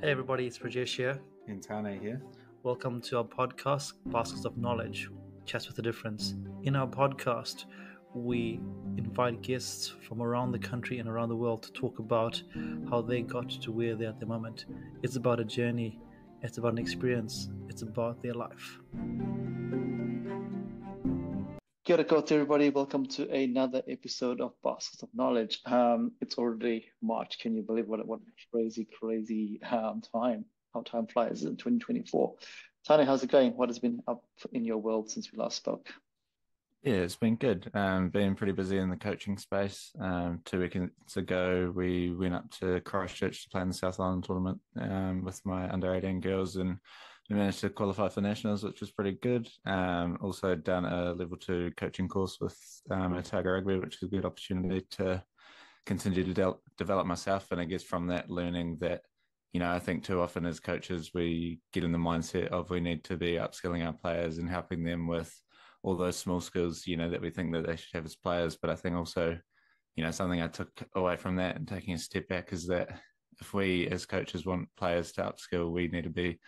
Hey everybody, it's Prajesh here. And Tane here. Welcome to our podcast, Baskets of Knowledge, Chats with a Difference. In our podcast, we invite guests from around the country and around the world to talk about how they got to where they're at the moment. It's about a journey, it's about an experience, it's about their life. Kia ora koutou, everybody. Welcome to another episode of Baskets of Knowledge. It's already March. Can you believe what a crazy time? How time flies in 2024. Tane, how's it going? What has been up in your world since we last spoke? Yeah, it's been good. Been pretty busy in the coaching space. 2 weekends ago, we went up to Christchurch to play in the South Island tournament with my under 18 girls, and we managed to qualify for nationals, which was pretty good. Also done a level 2 coaching course with Otago Rugby, which is a good opportunity to continue to develop myself. And I guess from that, learning that, I think too often as coaches, we get in the mindset of we need to be upskilling our players and helping them with all those small skills, that we think that they should have as players. But I think also, something I took away from that and taking a step back is that if we as coaches want players to upskill, we need to be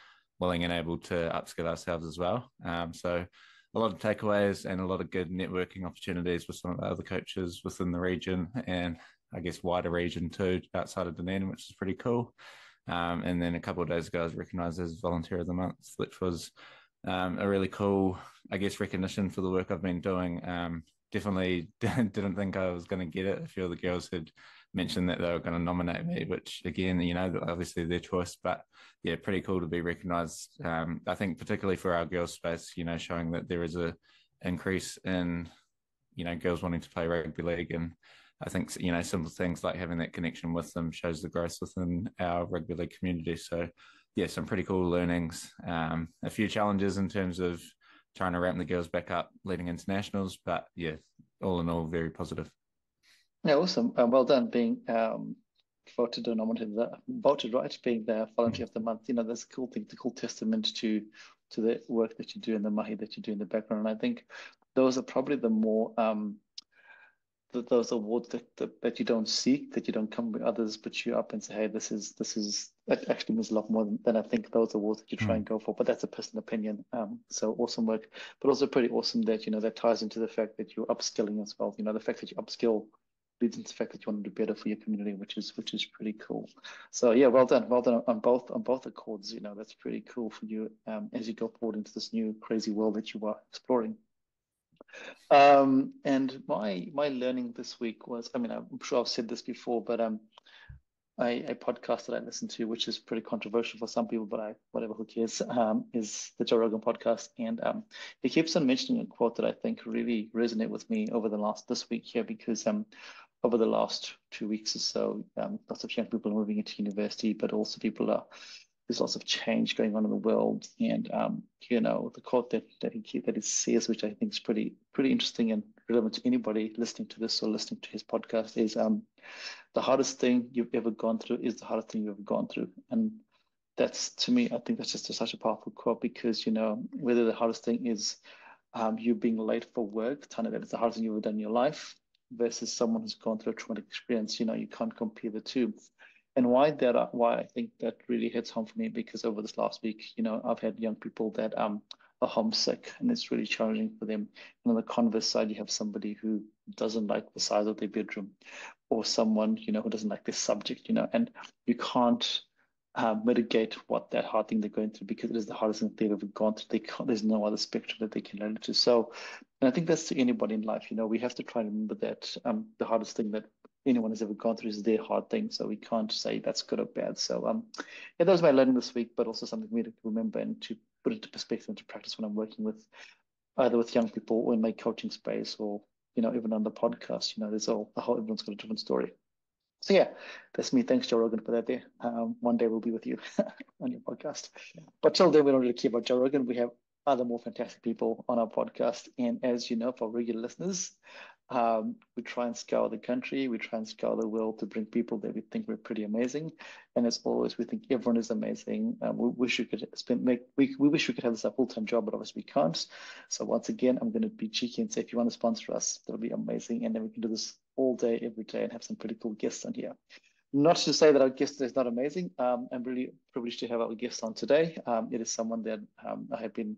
willing and able to upskill ourselves as well. So a lot of takeaways and a lot of good networking opportunities with some of the other coaches within the region and I guess wider region too, outside of Dunedin, which is pretty cool. And then a couple of days ago, I was recognised as Volunteer of the Month, which was a really cool, I guess, recognition for the work I've been doing. Definitely didn't think I was going to get it. A few of the girls had mentioned that they were going to nominate me, which again, obviously their choice, but yeah, pretty cool to be recognised. I think particularly for our girls space, showing that there is a increase in, girls wanting to play rugby league. And I think, simple things like having that connection with them shows the growth within our rugby league community. So yeah, some pretty cool learnings. A few challenges in terms of trying to ramp the girls back up leading into nationals, but yeah, all in all, very positive. Yeah, awesome. Well done being voted or nominated, voted right, being the Volunteer of the Month. That's a cool thing, it's a cool testament to the work that you do and the mahi that you do in the background. And I think those are probably the more those awards that you don't seek, that you don't come with others put you up and say, hey, this is that actually means a lot more than I think those awards that you try and go for. But that's a personal opinion. So awesome work, but also pretty awesome that that ties into the fact that you're upskilling as well. The fact that you upskill leads into the fact that you want to do better for your community, which is pretty cool. So yeah, well done on both accords. That's pretty cool for you as you go forward into this new crazy world that you are exploring. And my learning this week was, I'm sure I've said this before, but a podcast that I listen to, which is pretty controversial for some people, but whatever, who cares, is the Joe Rogan podcast. And he keeps on mentioning a quote that I think really resonated with me over this week here, because over the last 2 weeks or so, lots of young people are moving into university, but also there's lots of change going on in the world. And the quote that he says, which I think is pretty interesting and relevant to anybody listening to this or listening to his podcast, is the hardest thing you've ever gone through is the hardest thing you've ever gone through. And that's, to me, I think that's just such a powerful quote, because whether the hardest thing is you being late for work, that it's the hardest thing you've ever done in your life, versus someone who's gone through a traumatic experience, you can't compare the two. And why I think that really hits home for me, because over this last week, I've had young people that are homesick, and it's really challenging for them. And on the converse side, you have somebody who doesn't like the size of their bedroom, or someone, who doesn't like this subject, and you can't mitigate what that hard thing they're going through, because it is the hardest thing they've ever gone through. There's no other spectrum that they can relate to. So, and I think that's to anybody in life. We have to try and remember that the hardest thing that anyone has ever gone through is their hard thing. So we can't say that's good or bad. So yeah, that was my learning this week, but also something for me to remember and to put into perspective and to practice when I'm working with either with young people or in my coaching space, or even on the podcast. Everyone's got a different story. So yeah, that's me. Thanks, Joe Rogan, for that there. One day we'll be with you on your podcast. But till then, we don't really care about Joe Rogan. We have other more fantastic people on our podcast. And as you know, for regular listeners, we try and scour the country. We try and scour the world to bring people that we think we're pretty amazing. And as always, we think everyone is amazing. We wish we could we wish we could have this a full-time job, but obviously we can't. So once again, I'm going to be cheeky and say, if you want to sponsor us, that'll be amazing. And then we can do this all day, every day, and have some pretty cool guests on here. Not to say that our guest is not amazing. I'm really privileged to have our guest on today. It is someone that I have been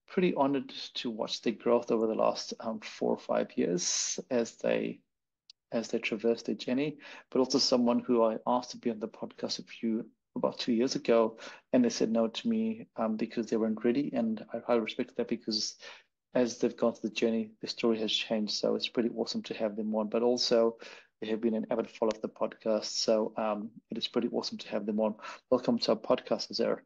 pretty honored to watch their growth over the last 4 or 5 years as they traverse their journey, but also someone who I asked to be on the podcast about 2 years ago, and they said no to me because they weren't ready, and I highly respect that because as they've gone through the journey, the story has changed. So it's pretty awesome to have them on. But also, they have been an avid follower of the podcast, so it is pretty awesome to have them on. Welcome to our podcast, Ozair.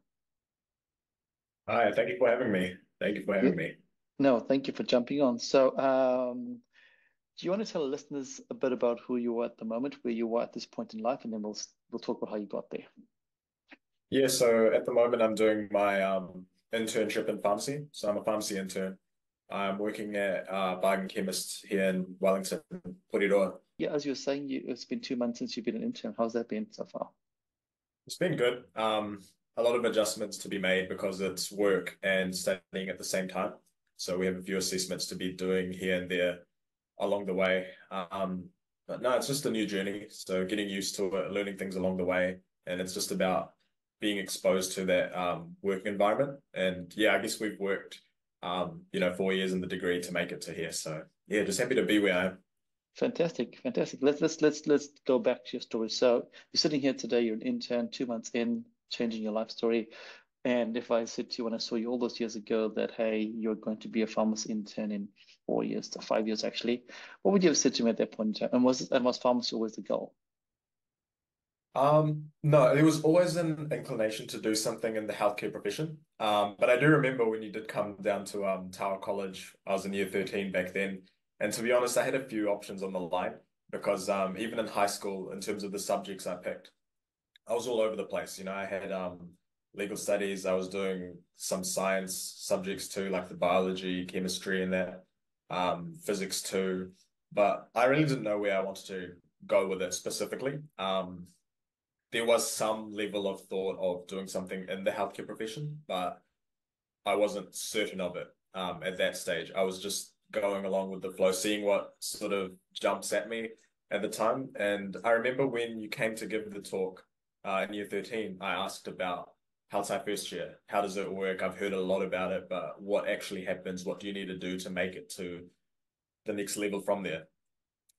Hi, thank you for having me. Thank you for Yeah, having me. no, thank you for jumping on. So, do you want to tell listeners a bit about who you are at the moment, where you are at this point in life, and then we'll talk about how you got there. Yeah, so at the moment I'm doing my internship in pharmacy. So I'm a pharmacy intern. I'm working at Bargain Chemist here in Wellington, Porirua. Yeah, as you were saying, it's been 2 months since you've been an intern. How's that been so far? It's been good. A lot of adjustments to be made because it's work and studying at the same time. So we have a few assessments to be doing here and there along the way. But no, it's just a new journey. So getting used to it, learning things along the way, and it's just about being exposed to that work environment. And yeah, I guess we've worked 4 years in the degree to make it to here. So yeah, just happy to be where I am. Fantastic, fantastic. Let's go back to your story. So you're sitting here today, you're an intern, 2 months in, changing your life story. And if I said to you when I saw you all those years ago that, hey, you're going to be a pharmacy intern in 4 years to 5 years actually, what would you have said to me at that point in time? And was pharmacy always the goal? No, there was always an inclination to do something in the healthcare profession. But I do remember when you did come down to Tower College, I was in year 13 back then. And to be honest, I had a few options on the line because even in high school, in terms of the subjects I picked, I was all over the place. I had legal studies, I was doing some science subjects too, like the biology, chemistry, and that, physics too. But I really didn't know where I wanted to go with it specifically. There was some level of thought of doing something in the healthcare profession, but I wasn't certain of it at that stage. I was just going along with the flow, seeing what sort of jumps at me at the time. And I remember when you came to give the talk in year 13, I asked about how's our first year? How does it work? I've heard a lot about it, but what actually happens? What do you need to do to make it to the next level from there?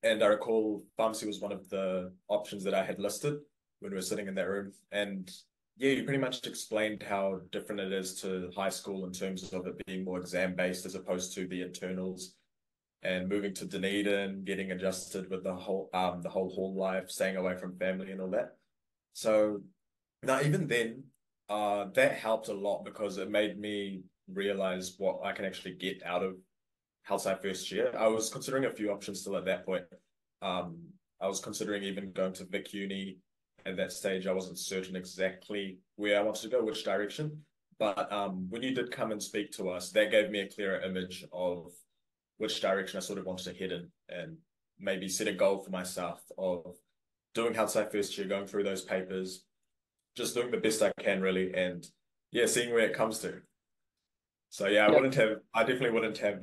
And I recall pharmacy was one of the options that I had listed when we were sitting in that room. And yeah, you pretty much explained how different it is to high school in terms of it being more exam based as opposed to the internals and moving to Dunedin, getting adjusted with the whole hall life, staying away from family and all that. So now even then, that helped a lot because it made me realize what I can actually get out of outside first year. I was considering a few options still at that point. I was considering even going to Vic Uni. At that stage, I wasn't certain exactly where I wanted to go, which direction. But when you did come and speak to us, that gave me a clearer image of which direction I sort of wanted to head in and maybe set a goal for myself of doing outside first year, going through those papers, just doing the best I can really, and yeah, seeing where it comes to. So yeah, Yeah, I definitely wouldn't have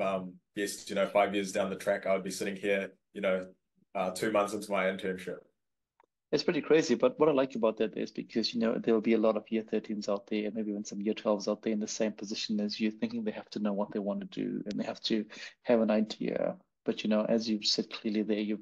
guessed, 5 years down the track, I would be sitting here, 2 months into my internship. it's pretty crazy. But what I like about that is because, there will be a lot of year 13s out there and maybe even some year 12s out there in the same position as you, thinking they have to know what they want to do and they have to have an idea. But, as you've said clearly there, you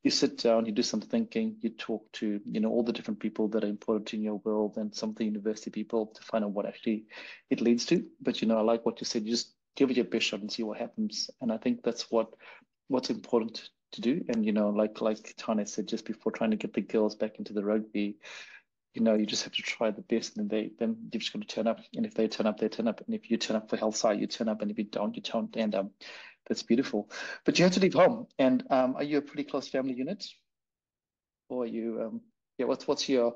sit down, you do some thinking, you talk to, all the different people that are important in your world and some of the university people to find out what actually it leads to. But, I like what you said, you just give it your best shot and see what happens. And I think that's what's important to do. And like Tane said just before, trying to get the girls back into the rugby, you just have to try the best, and then you've just got to turn up. And if they turn up, they turn up. And if you turn up for health side, you turn up. And if you don't, you don't. And that's beautiful. But you have to leave home. And are you a pretty close family unit, or are you? Yeah. What's your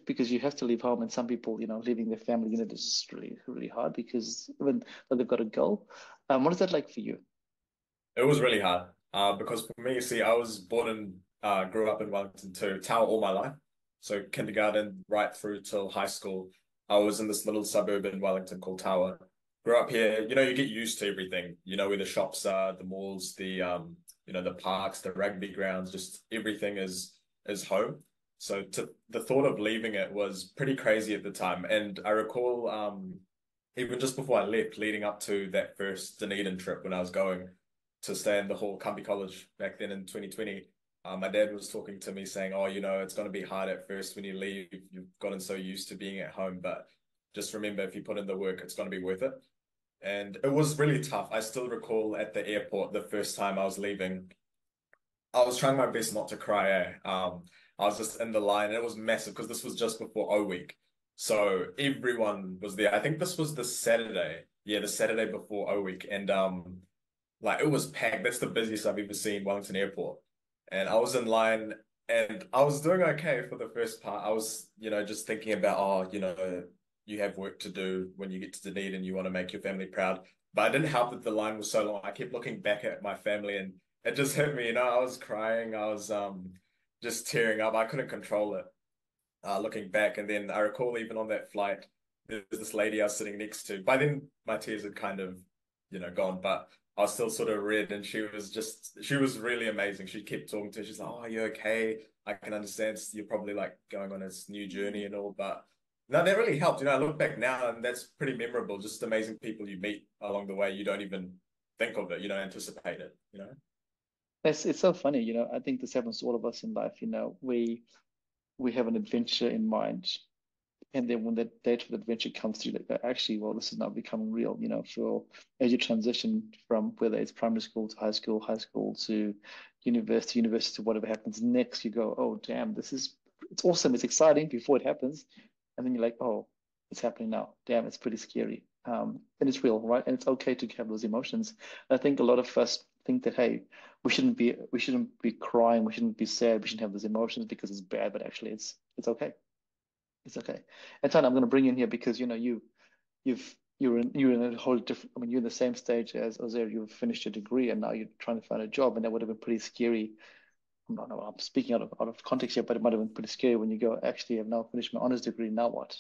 because you have to leave home, and some people, leaving their family unit is just really really hard because even though they've got a goal. What is that like for you? It was really hard because for me, you see, I was born and grew up in Wellington too, Tower all my life. So kindergarten right through till high school, I was in this little suburb in Wellington called Tower. Grew up here, you get used to everything. You know where the shops are, the malls, the parks, the rugby grounds, just everything is home. So the thought of leaving it was pretty crazy at the time. And I recall even just before I left, leading up to that first Dunedin trip when I was going to stay in the Hall Cumbie College back then in 2020, my dad was talking to me saying, "Oh, it's going to be hard at first when you leave. You've gotten so used to being at home, but just remember, if you put in the work, it's going to be worth it." And it was really tough. I still recall at the airport the first time I was leaving, I was trying my best not to cry. I was just in the line, and it was massive because this was just before O Week. So everyone was there. I think this was the Saturday. Yeah, the Saturday before O Week. And like it was packed. That's the busiest I've ever seen Wellington Airport. And I was in line and I was doing okay for the first part. I was, just thinking about, oh, you have work to do when you get to Dunedin and you want to make your family proud. But it didn't help that the line was so long. I kept looking back at my family and it just hit me, I was crying. I was just tearing up. I couldn't control it looking back. And then I recall even on that flight, there's this lady I was sitting next to. By then, my tears had kind of, gone, but I was still sort of red. And she was really amazing. She kept talking to me. She's like, "Oh, are you okay? I can understand you're probably like going on this new journey and all." But no, that really helped. I look back now and that's pretty memorable. Just amazing people you meet along the way. You don't even think of it. You don't anticipate it. It's so funny, I think this happens to all of us in life, we have an adventure in mind. And then when that date of adventure comes through, like actually, well, this is now becoming real, for as you transition from whether it's primary school to high school to university to whatever happens next, you go, oh damn, it's awesome, it's exciting before it happens. And then you're like, oh, it's happening now. Damn, it's pretty scary. And it's real, right? And it's okay to have those emotions. And I think a lot of us think that, hey, we shouldn't be crying, we shouldn't be sad, we shouldn't have those emotions because it's bad, but actually it's okay. It's okay. And Tana, I'm going to bring you in here because you're in a whole different. I mean, you're in the same stage as Ozair. You've finished your degree and now you're trying to find a job, and that would have been pretty scary. I'm speaking out of context here, but it might have been pretty scary when you go, actually, I've now finished my honors degree. Now what?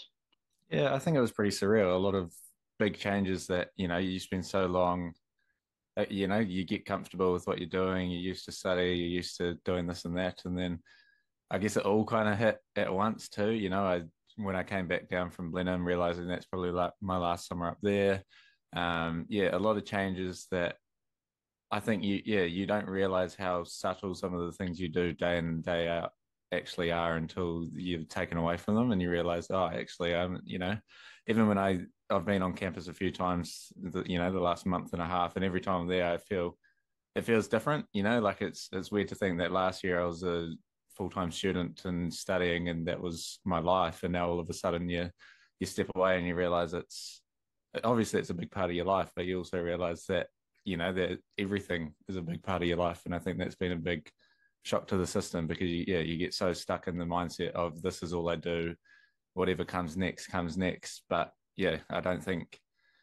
Yeah, I think it was pretty surreal. A lot of big changes that, you spend so long, you get comfortable with what you're doing. You used to study, you're used to doing this and that. And then I guess it all kind of hit at once too. When I came back down from Blenheim, realizing that's probably like my last summer up there. Yeah, a lot of changes that I think you don't realize how subtle some of the things you do day in and day out actually are until you've taken away from them and you realize, oh, actually, even when I've been on campus a few times, the last month and a half, and every time I'm there, I feel it feels different. Like it's weird to think that last year I was a full-time student and studying, and that was my life, and now all of a sudden you step away and you realize obviously it's a big part of your life, but you also realize that that everything is a big part of your life. And I think that's been a big shock to the system because you get so stuck in the mindset of this is all I do, whatever comes next comes next. But yeah, I don't think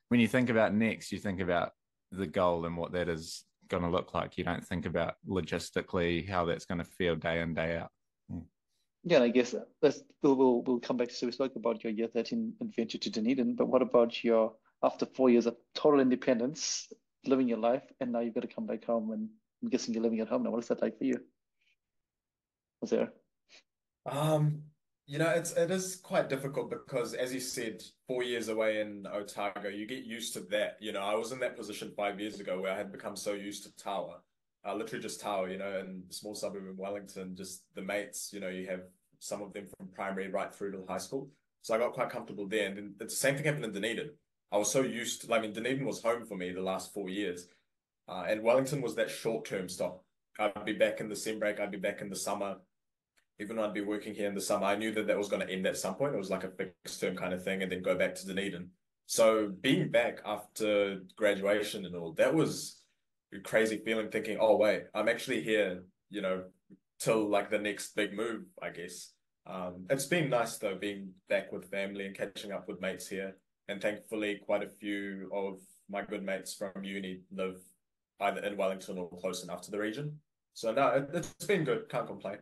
when you think about next, you think about the goal and what that is going to look like. You don't think about logistically how that's going to feel day in, day out. Yeah, and I guess we'll come back to. So we spoke about your year 13 adventure to Dunedin, but what about your after 4 years of total independence, living your life, and now you've got to come back home, and I'm guessing you're living at home now. What is that like for you? Was there? Um, it is quite difficult because, as you said, 4 years away in Otago, you get used to that. I was in that position 5 years ago where I had become so used to Tawa, literally just Tawa, in the small suburb in Wellington, just the mates, you have some of them from primary right through to high school. So I got quite comfortable there. And then the same thing happened in Dunedin. I was so used to, I mean, Dunedin was home for me the last 4 years. And Wellington was that short-term stop. I'd be back in the sem break, I'd be back in the summer. Even though I'd be working here in the summer, I knew that was going to end at some point. It was like a fixed term kind of thing, and then go back to Dunedin. So being back after graduation and all, that was a crazy feeling, thinking, oh, wait, I'm actually here, till like the next big move, I guess. It's been nice though, being back with family and catching up with mates here. And thankfully, quite a few of my good mates from uni live either in Wellington or close enough to the region. So no, it's been good. Can't complain.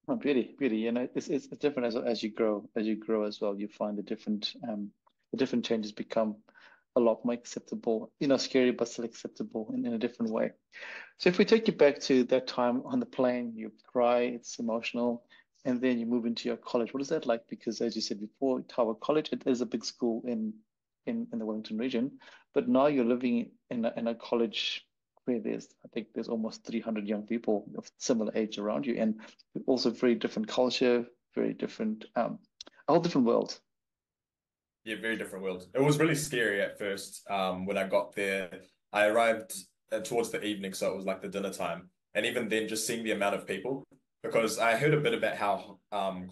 Oh, beauty, beauty. It's different as you grow as well. You find the different changes become a lot more acceptable. Scary but still acceptable in a different way. So if we take you back to that time on the plane, you cry, it's emotional. and then you move into your college. What is that like? Because as you said before, Tower College, it is a big school in the Wellington region, but now you're living in a college where I think there's almost 300 young people of similar age around you, and also very different culture, very different, a whole different world. Yeah, very different world. It was really scary at first. When I got there, I arrived towards the evening, so it was like the dinner time. And even then, just seeing the amount of people, because I heard a bit about how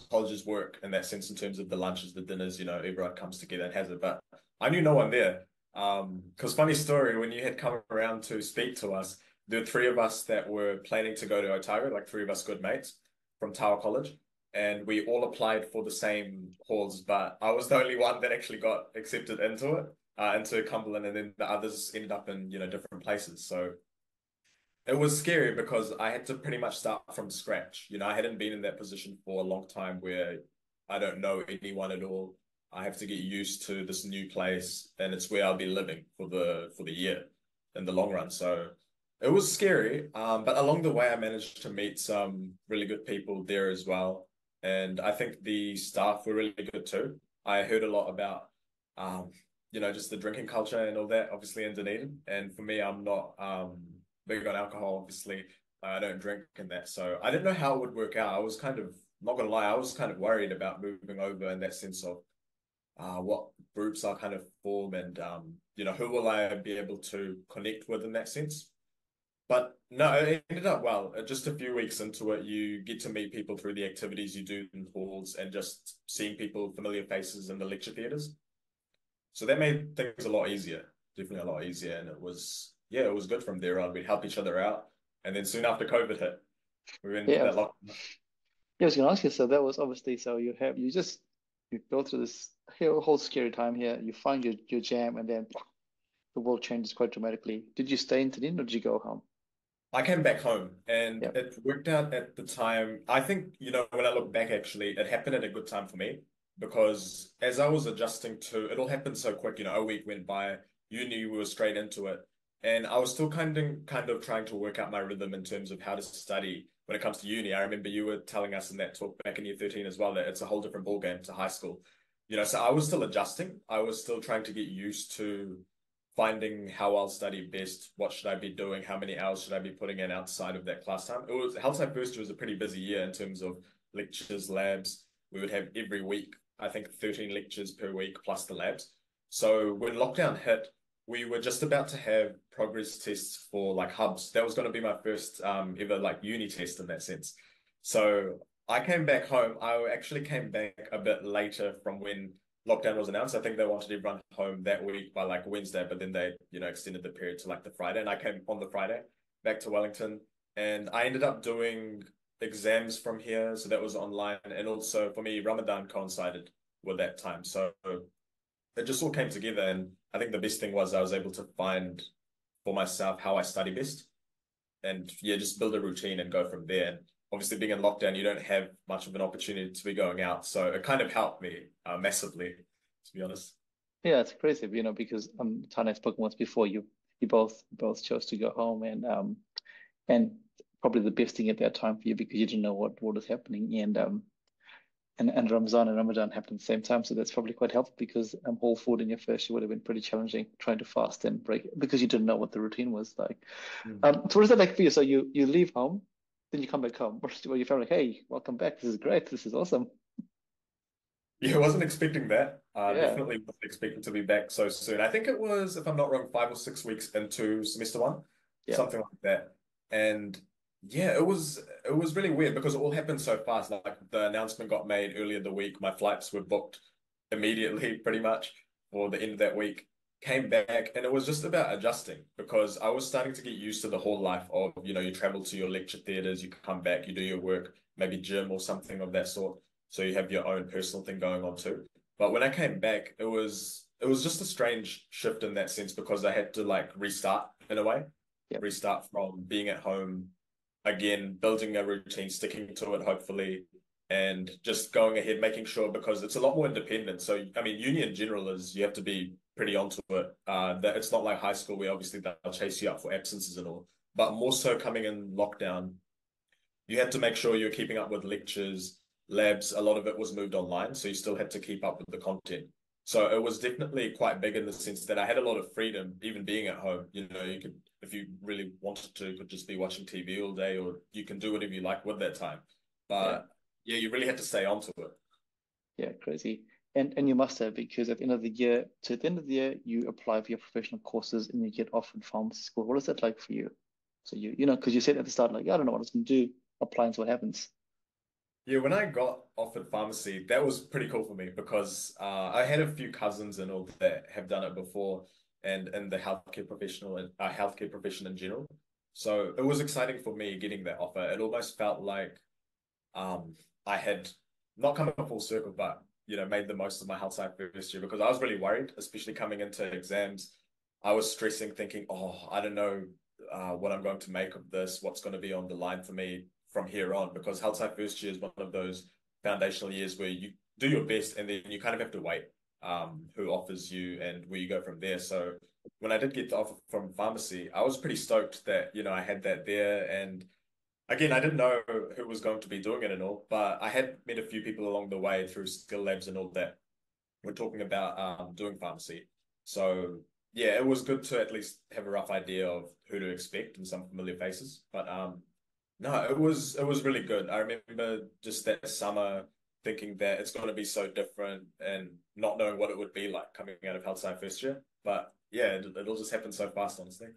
colleges work in that sense in terms of the lunches, the dinners, everyone comes together and has it. But I knew no one there. Because funny story, when you had come around to speak to us, there were three of us that were planning to go to Otago, like three of us good mates from Tower College, and we all applied for the same halls, but I was the only one that actually got accepted into it, into Cumberland, and then the others ended up in, different places. So it was scary because I had to pretty much start from scratch. I hadn't been in that position for a long time where I don't know anyone at all. I have to get used to this new place, and it's where I'll be living for the year in the long run. So it was scary, but along the way, I managed to meet some really good people there as well. And I think the staff were really good too. I heard a lot about, just the drinking culture and all that, obviously in Dunedin. And for me, I'm not big on alcohol, obviously. I don't drink and that. So I didn't know how it would work out. I was kind of, not gonna lie, I was kind of worried about moving over in that sense of what groups I'll kind of form and, who will I be able to connect with in that sense. But no, it ended up well. Just a few weeks into it, you get to meet people through the activities you do in halls and just seeing people, familiar faces in the lecture theatres. So that made things a lot easier, definitely a lot easier. And it was good from there on. We'd help each other out. And then soon after COVID hit, we went into Yeah, that lockdown. yeah, I was gonna ask you. So that was obviously so you go through this whole scary time here. You find your jam, and then the world changes quite dramatically. Did you stay in Dunedin or did you go home? I came back home and Yeah, it worked out at the time. I think, when I look back, actually, it happened at a good time for me because as I was adjusting to, it all happened so quick, a week went by, uni, we were straight into it. And I was still kind of trying to work out my rhythm in terms of how to study when it comes to uni. I remember you were telling us in that talk back in year 13 as well that it's a whole different ballgame to high school. So I was still adjusting. I was still trying to get used to finding how I'll study best, what should I be doing, how many hours should I be putting in outside of that class time. It was Health Science first year was a pretty busy year in terms of lectures, labs. We would have every week, I think 13 lectures per week plus the labs. So when lockdown hit, we were just about to have progress tests for like hubs. That was going to be my first ever like uni test in that sense. So I came back home. I actually came back a bit later from when lockdown was announced. I think they wanted everyone home that week by like Wednesday, but then they, extended the period to like the Friday. And I came on the Friday back to Wellington and I ended up doing exams from here. So that was online. And also for me, Ramadan coincided with that time. So it just all came together. And I think the best thing was I was able to find for myself how I study best and yeah, just build a routine and go from there. And obviously, being in lockdown, you don't have much of an opportunity to be going out, so it kind of helped me massively, to be honest. yeah, it's crazy, because Tane had spoken once before. You both chose to go home, and probably the best thing at that time for you because you didn't know what was happening, and Ramadan happened at the same time, so that's probably quite helpful because whole food in your first year would have been pretty challenging trying to fast and break because you didn't know what the routine was like. Mm. So what is that like for you? So you leave home, then you come back home, or your family, hey, welcome back. This is great. This is awesome. Yeah, I wasn't expecting that. Yeah, Definitely wasn't expecting to be back so soon. I think it was, if I'm not wrong, 5 or 6 weeks into semester one, yeah, something like that. And yeah, it was really weird because it all happened so fast. Like the announcement got made earlier the week. My flights were booked immediately, pretty much, for the end of that week. Came back and it was just about adjusting because I was starting to get used to the whole life of, you travel to your lecture theaters, you come back, you do your work, maybe gym or something of that sort. So you have your own personal thing going on too. But when I came back, it was just a strange shift in that sense because I had to like restart in a way, yeah. restart from being at home again, building a routine, sticking to it, hopefully, and just going ahead, making sure because it's a lot more independent. So, I mean, uni in general is you have to be pretty onto it. That it's not like high school where obviously they'll chase you up for absences and all, but more so coming in lockdown, you had to make sure you're keeping up with lectures, labs, a lot of it was moved online, so you still had to keep up with the content. So it was definitely quite big in the sense that I had a lot of freedom, even being at home. You know, you could, if you really wanted to, could just be watching TV all day, or you can do whatever you like with that time. Yeah. But yeah, you really had to stay onto it. Yeah, crazy. And you must have, because at the end of the year, so at the end of the year, you apply for your professional courses and you get offered pharmacy school. What is that like for you? So you know, because you said at the start, like, I don't know what I was going to do. Apply and see what happens. Yeah, when I got offered pharmacy, that was pretty cool for me because I had a few cousins and all that have done it before, and in the healthcare professional and healthcare profession in general. So it was exciting for me getting that offer. It almost felt like um, I had not come a full circle, but made the most of my health science first year because I was really worried, especially coming into exams. I was stressing, thinking, "Oh, I don't know what I'm going to make of this. What's going to be on the line for me from here on?" Because health science first year is one of those foundational years where you do your best and then you kind of have to wait who offers you and where you go from there. So when I did get the offer from pharmacy, I was pretty stoked that I had that there and again, I didn't know who was going to be doing it and all, but I had met a few people along the way through skill labs and all that. We're talking about doing pharmacy. So yeah, it was good to at least have a rough idea of who to expect and some familiar faces. But no, it was really good. I remember just that summer thinking that it's going to be so different and not knowing what it would be like coming out of health science first year. But yeah, it all just happened so fast, honestly.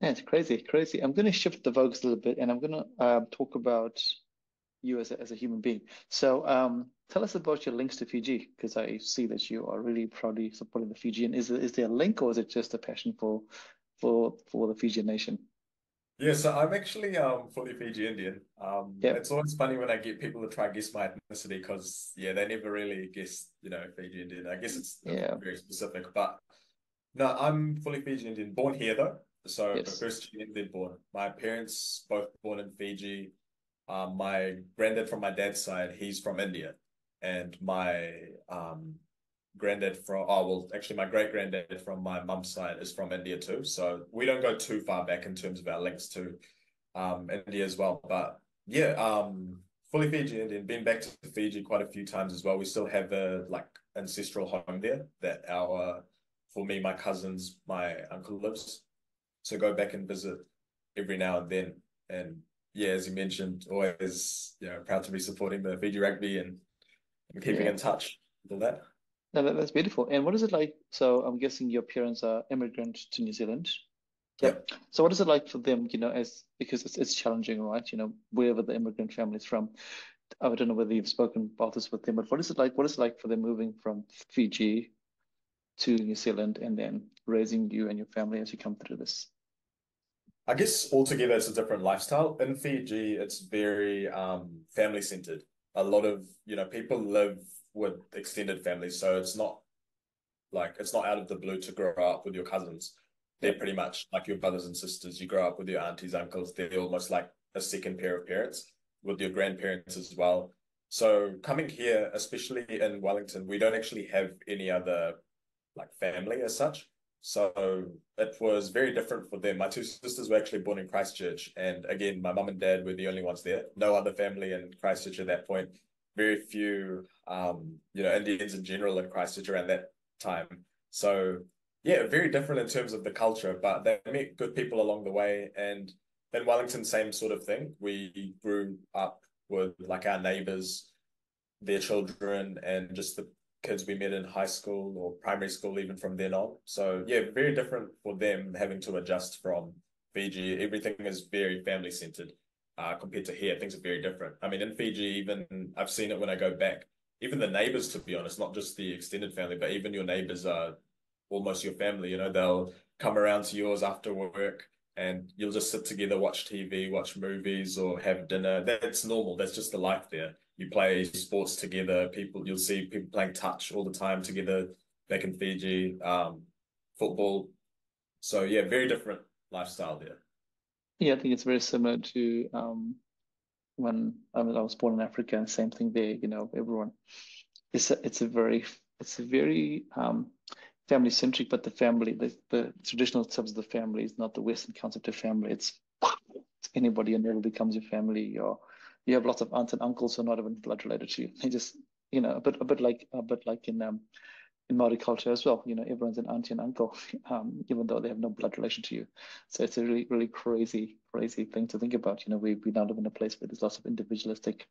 Yeah, it's crazy, crazy. I'm going to shift the focus a little bit, and I'm going to talk about you as a human being. So, tell us about your links to Fiji, because I see that you are really proudly supporting the Fijian. Is there a link, or is it just a passion for the Fijian nation? Yeah, so I'm actually fully Fiji Indian. Yep. It's always funny when I get people to try and guess my ethnicity because yeah, they never really guess, Fiji Indian. I guess it's Yeah. very specific, but no, I'm fully Fiji Indian, born here though. So Yes. first Indian born. My parents both born in Fiji. My granddad from my dad's side, he's from India, and my granddad from well, actually my great granddad from my mum's side is from India too. So we don't go too far back in terms of our links to India as well. But yeah, fully Fiji Indian. Been back to Fiji quite a few times as well. We still have a like ancestral home there that our for me, my cousins, my uncle lives. So go back and visit every now and then. And yeah, as you mentioned, always proud to be supporting the Fiji rugby and keeping Yeah. in touch with all that. No, that's beautiful. And what is it like? So I'm guessing your parents are immigrant to New Zealand. Yep. Yep. So what is it like for them, as because it's challenging, right? Wherever the immigrant family is from. I don't know whether you've spoken about this with them, but what is it like? What is it like for them moving from Fiji to New Zealand and then raising you and your family as you come through this? I guess altogether it's a different lifestyle. In Fiji, it's very family centered. A lot of, people live with extended families, so it's not out of the blue to grow up with your cousins. They're Yep. pretty much like your brothers and sisters. You grow up with your aunties, uncles. They're almost like a second pair of parents with your grandparents as well. So coming here, especially in Wellington, we don't actually have any other like family as such. So it was very different for them. My two sisters were actually born in Christchurch, and again, my mum and dad were the only ones there. No other family in Christchurch at that point. Very few, Indians in general in Christchurch around that time. So yeah, very different in terms of the culture, but they met good people along the way. And in Wellington, same sort of thing. We grew up with like our neighbors, their children, and just the kids we met in high school or primary school, even from then on. So yeah, very different for them having to adjust from Fiji. Everything is very family centered compared to here. Things are very different. I mean, in Fiji, even I've seen it when I go back. Even the neighbors, to be honest, not just the extended family, but even your neighbors are almost your family. They'll come around to yours after work and you'll just sit together, watch TV, watch movies, or have dinner. That's normal. That's just the life there. You play sports together. You'll see people playing touch all the time together back in Fiji. Football. So yeah, very different lifestyle there. Yeah, I think it's very similar to when I was born in Africa, and same thing there. Everyone it's a very family centric, but the traditional terms of the family is not the Western concept of family. It's anybody and everybody becomes your family. you have lots of aunts and uncles who are not even blood related to you. They just, a bit like in Maori culture as well. Everyone's an auntie and uncle, even though they have no blood relation to you. So it's a really, really crazy, crazy thing to think about. We now live in a place where there's lots of individualistic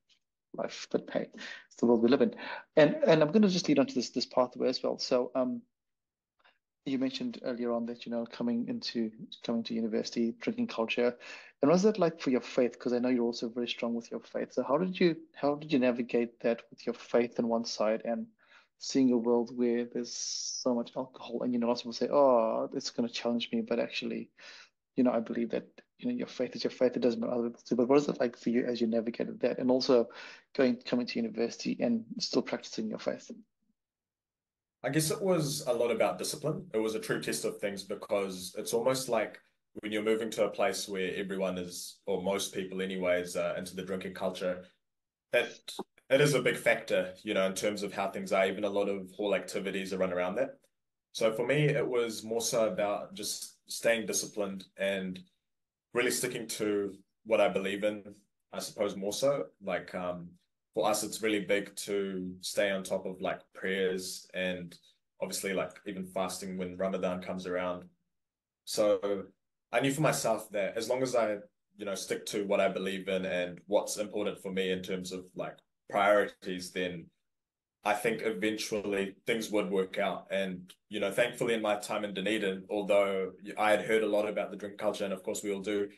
life, but hey, it's the world we live in. And I'm going to just lead on to this pathway as well. So you mentioned earlier on that coming to university, drinking culture, and was that like for your faith? Because I know you're also very strong with your faith. So how did you navigate that with your faith on one side and seeing a world where there's so much alcohol, and lots of people say, "Oh, it's going to challenge me," but actually, I believe that your faith is your faith. It doesn't matter what other people do. But what is it like for you as you navigated that, and also coming to university and still practicing your faith? I guess it was a lot about discipline. It was a true test of things because it's almost like when you're moving to a place where everyone is, or most people anyways, into the drinking culture, it it is a big factor, in terms of how things are. Even a lot of hall activities are run around that. So for me, it was more so about just staying disciplined and really sticking to what I believe in, I suppose more so. Like for us, it's really big to stay on top of like prayers and obviously like even fasting when Ramadan comes around. So I knew for myself that as long as I, stick to what I believe in and what's important for me in terms of like priorities, then I think eventually things would work out. And, thankfully in my time in Dunedin, although I had heard a lot about the drink culture, and of course we all do,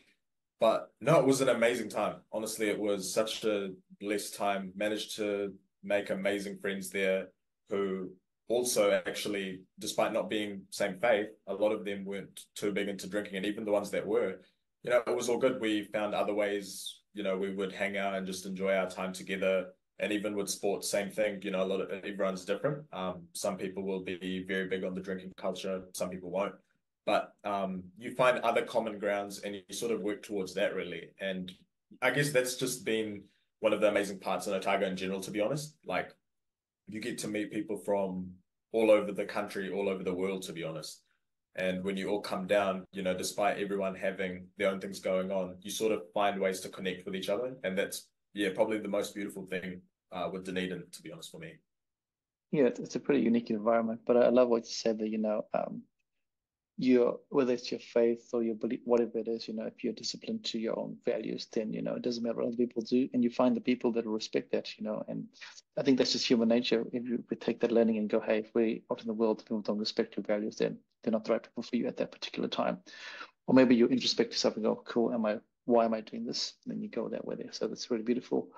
but no, it was an amazing time. Honestly, it was such a blessed time. Managed to make amazing friends there who also actually, despite not being same faith, a lot of them weren't too big into drinking. And even the ones that were, it was all good. We found other ways, we would hang out and just enjoy our time together. And even with sports, same thing, a lot of everyone's different. Some people will be very big on the drinking culture, some people won't. But you find other common grounds and you sort of work towards that really. And I guess that's just been one of the amazing parts in Otago in general, to be honest. Like you get to meet people from all over the country, all over the world, to be honest. And when you all come down, despite everyone having their own things going on, you sort of find ways to connect with each other. And that's, yeah, probably the most beautiful thing with Dunedin, to be honest, for me. Yeah, it's a pretty unique environment, but I love what you said that, whether it's your faith or your belief, whatever it is, if you're disciplined to your own values, then it doesn't matter what other people do, and you find the people that will respect that, and I think that's just human nature. If we take that learning and go, hey, if we out in the world, people don't respect your values, then they're not the right people for you at that particular time. Or maybe you introspect yourself and go, cool, why am I doing this? And then you go that way there. So that's really beautiful.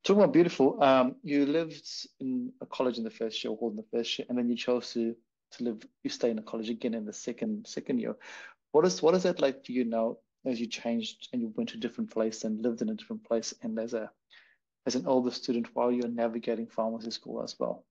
Talking about beautiful, you lived in a college in the first year, or in the first year, and then you chose to live, you stay in a college again in the second year. What is that like for you now as you changed and you went to a different place and lived in a different place, and as an older student while you're navigating pharmacy school as well?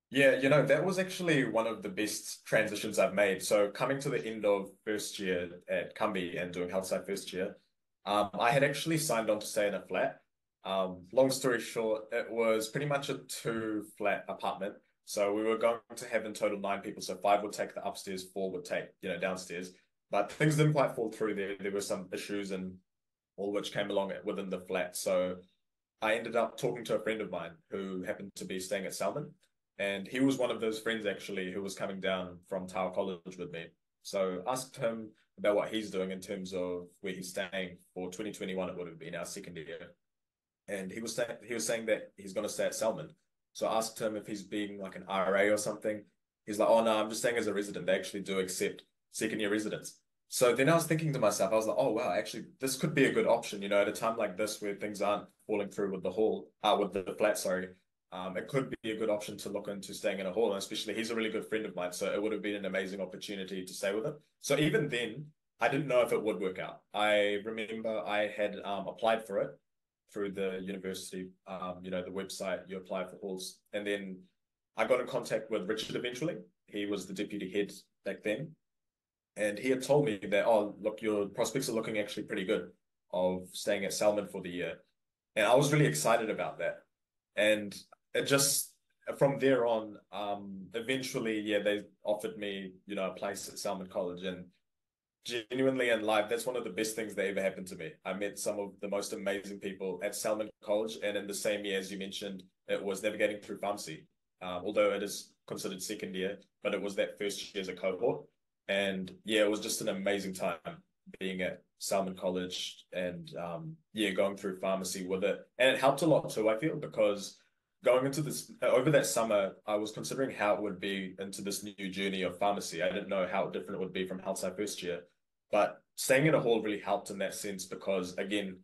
Yeah, that was actually one of the best transitions I've made. So coming to the end of first year at Cumby and doing health sci first year, I had actually signed on to stay in a flat. Long story short, it was pretty much a two-flat apartment. So we were going to have in total 9 people. So 5 would take the upstairs, 4 would take, downstairs. But things didn't quite fall through there. There were some issues and all which came along within the flat. So I ended up talking to a friend of mine who happened to be staying at Salmon. And he was one of those friends actually who was coming down from Tower College with me. So asked him about what he's doing in terms of where he's staying for 2021. It would have been our second year. And he was saying that he's going to stay at Salmon. So I asked him if he's being like an RA or something. He's like, oh no, I'm just staying as a resident. They actually do accept second year residents. So then I was thinking to myself, I was like, oh wow, actually this could be a good option, at a time like this where things aren't falling through with the hall, with the flat, sorry. It could be a good option to look into staying in a hall, and especially he's a really good friend of mine, so it would have been an amazing opportunity to stay with him. So even then, I didn't know if it would work out. I remember I had applied for it through the university, the website, you apply for halls. And then I got in contact with Richard eventually. He was the deputy head back then. And he had told me that, oh, look, your prospects are looking actually pretty good of staying at Salmon for the year. And I was really excited about that. And it just, from there on, eventually, yeah, they offered me, a place at Salmon College. And genuinely in life, that's one of the best things that ever happened to me. I met some of the most amazing people at Salmon College, and in the same year, as you mentioned, it was navigating through pharmacy. Although it is considered second year, but it was that first year as a cohort. And yeah, it was just an amazing time being at Salmon College and yeah, going through pharmacy with it. And it helped a lot too, I feel, because going into this over that summer, I was considering how it would be into this new journey of pharmacy. I didn't know how different it would be from health sci first year, but staying in a hall really helped in that sense because again,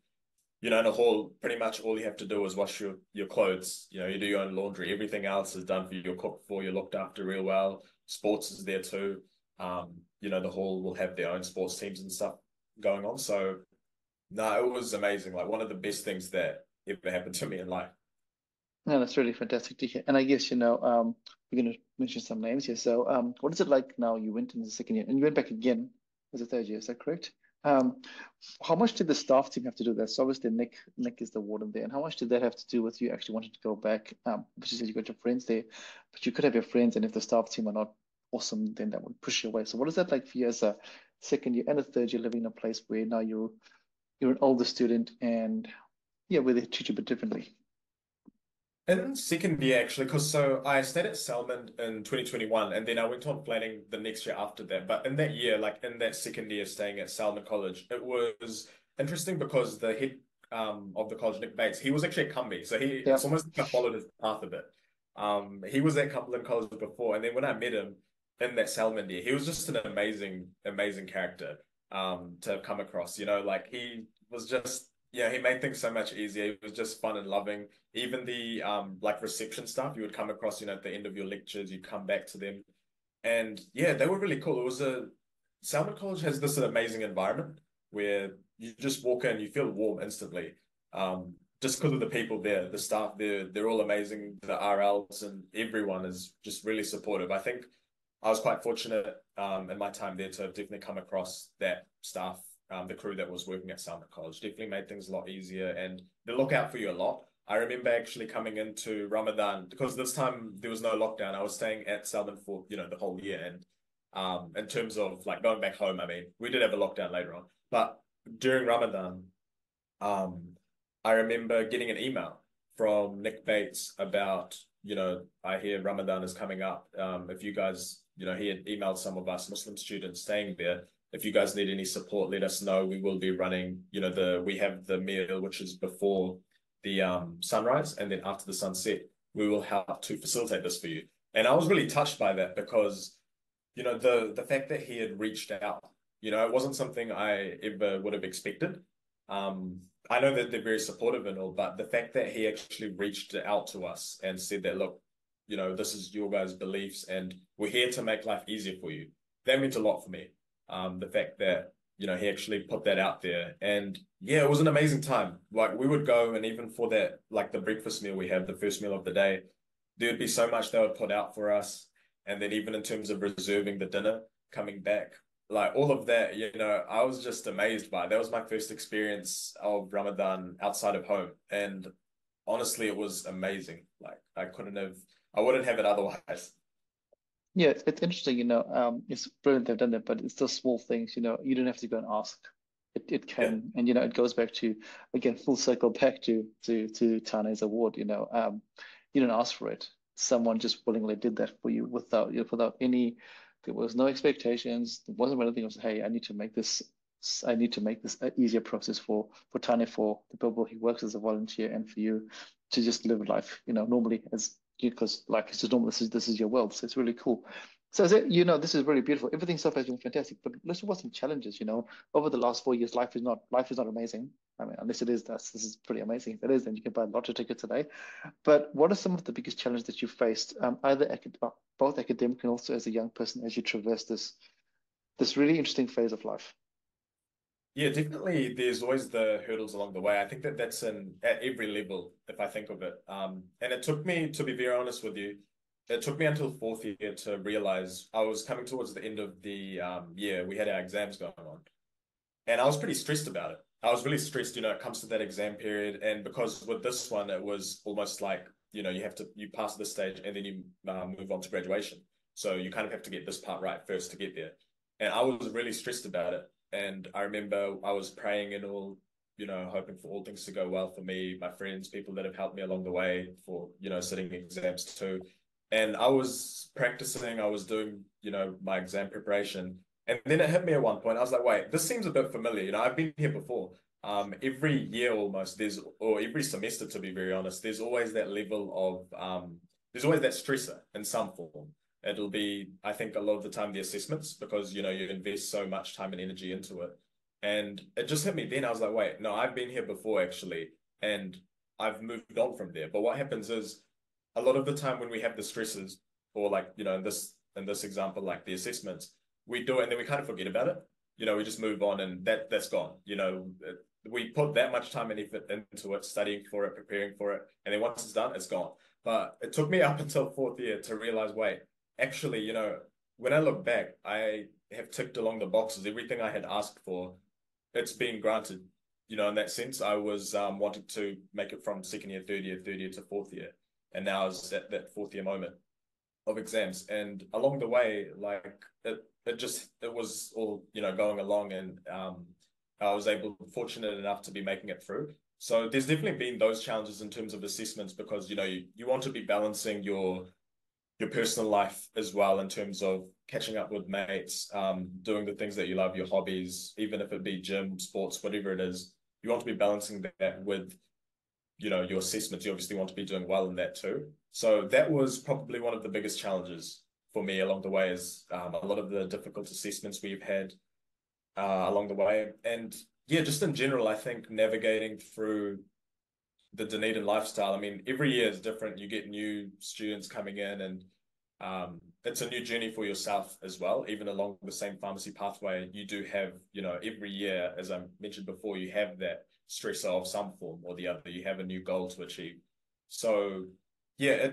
in a hall, pretty much all you have to do is wash your clothes. You do your own laundry. Everything else is done for you. You're cooked for. You're looked after real well. Sports is there too. The hall will have their own sports teams and stuff going on. So, no, it was amazing. Like one of the best things that ever happened to me in life. No, that's really fantastic to hear. And I guess, we're going to mention some names here. So, what is it like now? You went in the second year and you went back again as a third year. Is that correct? Um, how much did the staff team have to do that? So obviously Nick is the warden there. And how much did that have to do with you actually wanting to go back? Because you said you got your friends there, but you could have your friends, and if the staff team are not awesome, then that would push you away. So what is that like for you as a second year and a third year living in a place where now you're an older student and yeah, where they treat you a bit differently? In second year, actually, because so I stayed at Salmon in 2021, and then I went on planning the next year after that. But in that year, like in that second year staying at Salmon College, it was interesting because the head of the college, Nick Bates, he was actually a Cumby. So Yeah. it's almost like I followed his path a bit. He was at Cumberland College before, and then when I met him in that Salmon year, he was just an amazing, amazing character to have come across. Like he was just yeah, he made things so much easier. It was just fun and loving. Even the like reception stuff you would come across, at the end of your lectures, you'd come back to them. And yeah, they were really cool. Salmon College has this amazing environment where you just walk in, you feel warm instantly. Just because of the people there, the staff there, they're all amazing. The RLs and everyone is just really supportive. I think I was quite fortunate in my time there to have definitely come across that staff, the crew that was working at Salmon College. Definitely made things a lot easier and they look out for you a lot. I remember actually coming into Ramadan because this time there was no lockdown. I was staying at Salmon for, the whole year. And in terms of like going back home, I mean, we did have a lockdown later on, but during Ramadan, um, I remember getting an email from Nick Bates about, I hear Ramadan is coming up. If you guys, he had emailed some of us Muslim students staying there. If you guys need any support, let us know. We will be running, we have the meal, which is before the sunrise, and then after the sunset, we will help to facilitate this for you. And I was really touched by that because, the fact that he had reached out, it wasn't something I ever would have expected. I know that they're very supportive and all, but the fact that he actually reached out to us and said that, look, this is your guys' beliefs and we're here to make life easier for you. That meant a lot for me. The fact that, he actually put that out there. And yeah, it was an amazing time. Like we would go and even for that, like the breakfast meal we have, the first meal of the day, there would be so much they would put out for us. And then even in terms of reserving the dinner, coming back, like all of that, I was just amazed by it. That was my first experience of Ramadan outside of home. And honestly, it was amazing. Like I wouldn't have it otherwise. Yeah, it's interesting, it's brilliant they've done that, but it's those small things, you don't have to go and ask. It Yeah. can, and it goes back to again full circle back to Tane's award, you didn't ask for it. Someone just willingly did that for you without any, there was no expectations. There wasn't anything. It was, hey, I need to make this an easier process for Tane, for the people he works as a volunteer, and for you to just live life, normally as because life is just normal. This is your world, so it's really cool. So, this is really beautiful. Everything so far has been fantastic, but let's talk about some challenges. Over the last 4 years, life is not amazing. I mean, unless it is, this is pretty amazing. If it is, then you can buy a lottery ticket today. But what are some of the biggest challenges that you faced, both academic and also as a young person, as you traverse this really interesting phase of life? Yeah, definitely. There's always the hurdles along the way. I think that that's at every level, if I think of it. And it took me, to be very honest with you, it took me until fourth year to realize I was coming towards the end of the year. We had our exams going on, and I was pretty stressed about it. I was really stressed, it comes to that exam period, and because with this one, it was almost like you pass this stage and then you move on to graduation. So you kind of have to get this part right first to get there. And I was really stressed about it. And I remember I was praying and all, hoping for all things to go well for me, my friends, people that have helped me along the way for, sitting exams too. And I was practicing, I was doing, my exam preparation. And then it hit me at one point. I was like, wait, this seems a bit familiar. I've been here before. Every year almost, or every semester, to be very honest, there's always that level of, there's always that stressor in some form. It'll be, I think, a lot of the time the assessments because, you invest so much time and energy into it. And it just hit me then. I was like, wait, no, I've been here before actually, and I've moved on from there. But what happens is a lot of the time when we have the stresses, or like, in this example, like the assessments, we do it and then we kind of forget about it. We just move on and that's gone. We put that much time and effort into it, studying for it, preparing for it, and then once it's done, it's gone. But it took me up until fourth year to realize, wait, actually, when I look back, I have ticked along the boxes. Everything I had asked for, it's been granted. In that sense, I was wanting to make it from second year, third year to fourth year. And now I was at that fourth year moment of exams. And along the way, like it was all, going along and I was fortunate enough to be making it through. So there's definitely been those challenges in terms of assessments because, you want to be balancing your personal life as well in terms of catching up with mates, doing the things that you love, your hobbies, even if it be gym, sports, whatever it is, you want to be balancing that with, your assessments. You obviously want to be doing well in that too. So that was probably one of the biggest challenges for me along the way is a lot of the difficult assessments we've had along the way. And yeah, just in general, I think navigating through the Dunedin lifestyle. I mean, every year is different. You get new students coming in, and it's a new journey for yourself as well. Even along the same pharmacy pathway, you do have, every year, as I mentioned before, you have that stressor of some form or the other. You have a new goal to achieve. So, yeah,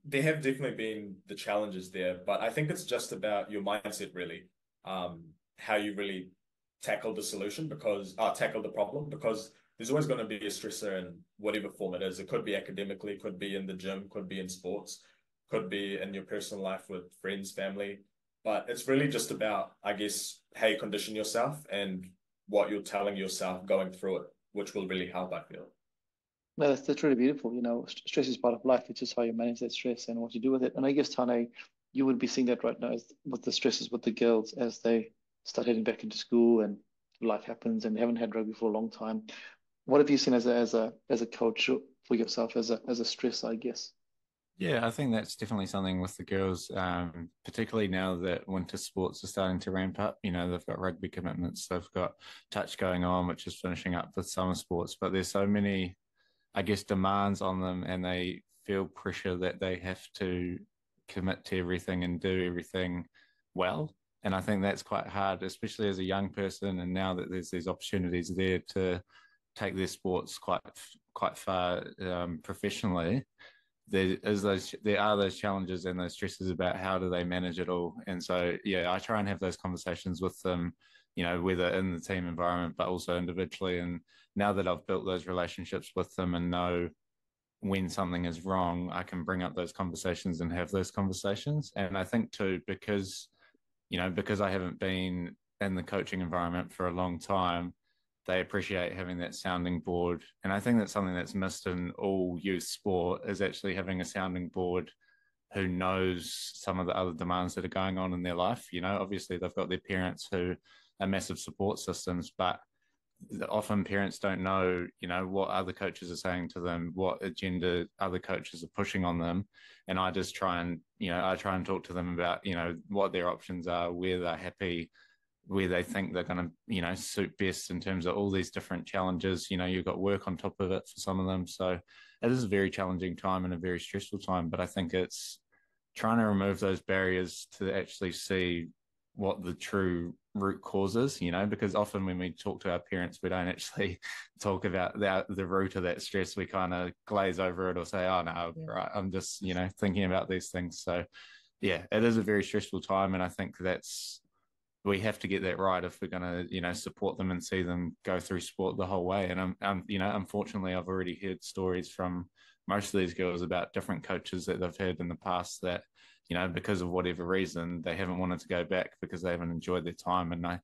there have definitely been the challenges there, but I think it's just about your mindset, really, how you really tackle the solution tackle the problem because there's always going to be a stressor in whatever form it is. It could be academically, could be in the gym, could be in sports, could be in your personal life with friends, family. But it's really just about, I guess, how you condition yourself and what you're telling yourself going through it, which will really help, I feel. No, that's really beautiful. Stress is part of life. It's just how you manage that stress and what you do with it. And I guess, Tane, you would be seeing that right now with the stresses with the girls as they start heading back into school and life happens and they haven't had rugby for a long time. What have you seen as a coach for yourself as a stress, I guess? Yeah, I think that's definitely something with the girls, particularly now that winter sports are starting to ramp up. They've got rugby commitments, they've got touch going on, which is finishing up with summer sports, but there's so many, I guess, demands on them, and they feel pressure that they have to commit to everything and do everything well. And I think that's quite hard, especially as a young person. And now that there's these opportunities there to take their sports quite far professionally, there are those challenges and those stresses about how do they manage it all. And so yeah, I try and have those conversations with them, whether in the team environment but also individually. And now that I've built those relationships with them and know when something is wrong, I can bring up those conversations and have those conversations. And I think too, because I haven't been in the coaching environment for a long time, they appreciate having that sounding board. And I think that's something that's missed in all youth sport is actually having a sounding board who knows some of the other demands that are going on in their life. Obviously they've got their parents who are massive support systems, but often parents don't know, what other coaches are saying to them, what agenda other coaches are pushing on them. And I just try and, I try and talk to them about, what their options are, where they're happy, where they think they're going to, suit best in terms of all these different challenges. You've got work on top of it for some of them. So it is a very challenging time and a very stressful time, but I think it's trying to remove those barriers to actually see what the true root causes, because often when we talk to our parents, we don't actually talk about the root of that stress. We kind of glaze over it or say, oh, no, they're right. I'm just, thinking about these things. So yeah, it is a very stressful time. And I think we have to get that right if we're going to, support them and see them go through sport the whole way. And unfortunately, I've already heard stories from most of these girls about different coaches that they've had in the past that, because of whatever reason, they haven't wanted to go back because they haven't enjoyed their time. And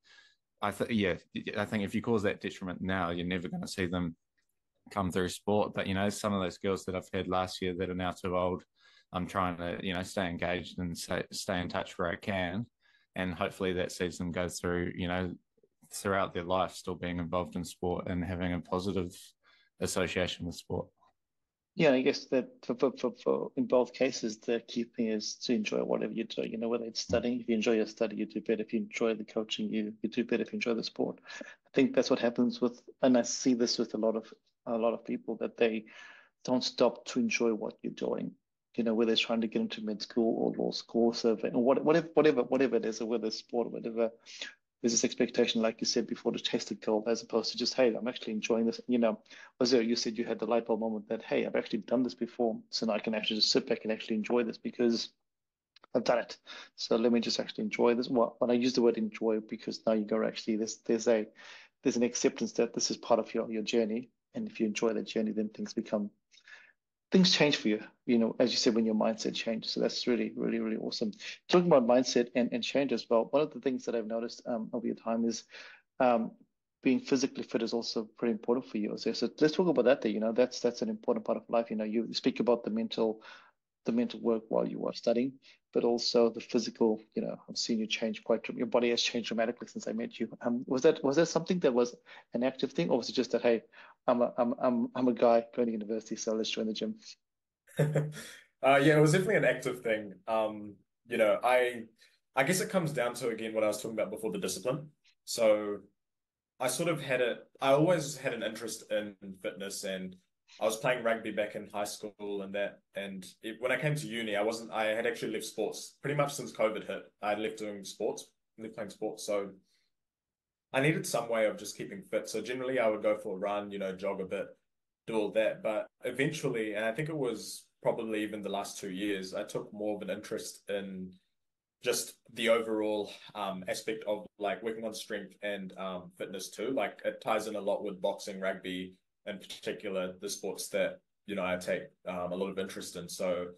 I think if you cause that detriment now, you're never going to see them come through sport. But some of those girls that I've had last year that are now too old, I'm trying to stay engaged and stay in touch where I can, and hopefully that sees them go through throughout their life still being involved in sport and having a positive association with sport. Yeah, I guess that for in both cases, the key thing is to enjoy whatever you do. Whether it's studying, if you enjoy your study, you do better. If you enjoy the coaching, you do better. If you enjoy the sport, I think that's what happens with, and I see this with a lot of people, that they don't stop to enjoy what you're doing. Whether it's trying to get into med school or law school, or survey, or whatever it is, or whether it's sport or whatever. There's this expectation, like you said before, to chase the goal, as opposed to just, hey, I'm actually enjoying this. Ozair, you said you had the light bulb moment that, hey, I've actually done this before, so now I can actually just sit back and actually enjoy this because I've done it. So let me just actually enjoy this. Well, when I use the word enjoy, because now you go, actually, there's an acceptance that this is part of your journey, and if you enjoy that journey, then things change for you, as you said, when your mindset changes. So that's really, really, really awesome. Talking about mindset and change as well, one of the things that I've noticed over your time is um, being physically fit is also pretty important for you. So let's talk about that there. That's an important part of life. You speak about the mental work while you are studying, but also the physical. I've seen you change your body has changed dramatically since I met you. Was that something that was an active thing, or was it just that, hey, I'm a guy going to university, so let's join the gym? Yeah, it was definitely an active thing. I guess it comes down to, again, what I was talking about before, the discipline. So I always had an interest in fitness, and I was playing rugby back in high school and that. And when I came to uni, I had actually left sports pretty much since COVID hit. I had left doing sports, left playing sports. So I needed some way of just keeping fit. So generally I would go for a run, jog a bit, do all that. But eventually, and I think it was probably even the last 2 years, I took more of an interest in just the overall aspect of like working on strength and fitness too. Like it ties in a lot with boxing, rugby, in particular, the sports that, I take a lot of interest in. So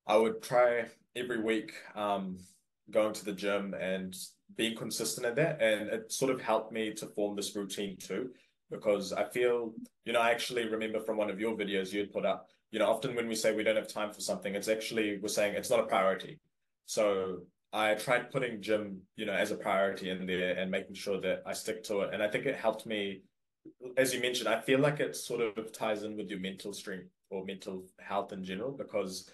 I would try every week going to the gym and being consistent at that. And it sort of helped me to form this routine too, because I feel, I actually remember from one of your videos you had put up, often when we say we don't have time for something, we're saying it's not a priority. So I tried putting gym, as a priority in there and making sure that I stick to it. And I think it helped me, as you mentioned, I feel like it sort of ties in with your mental strength or mental health in general, because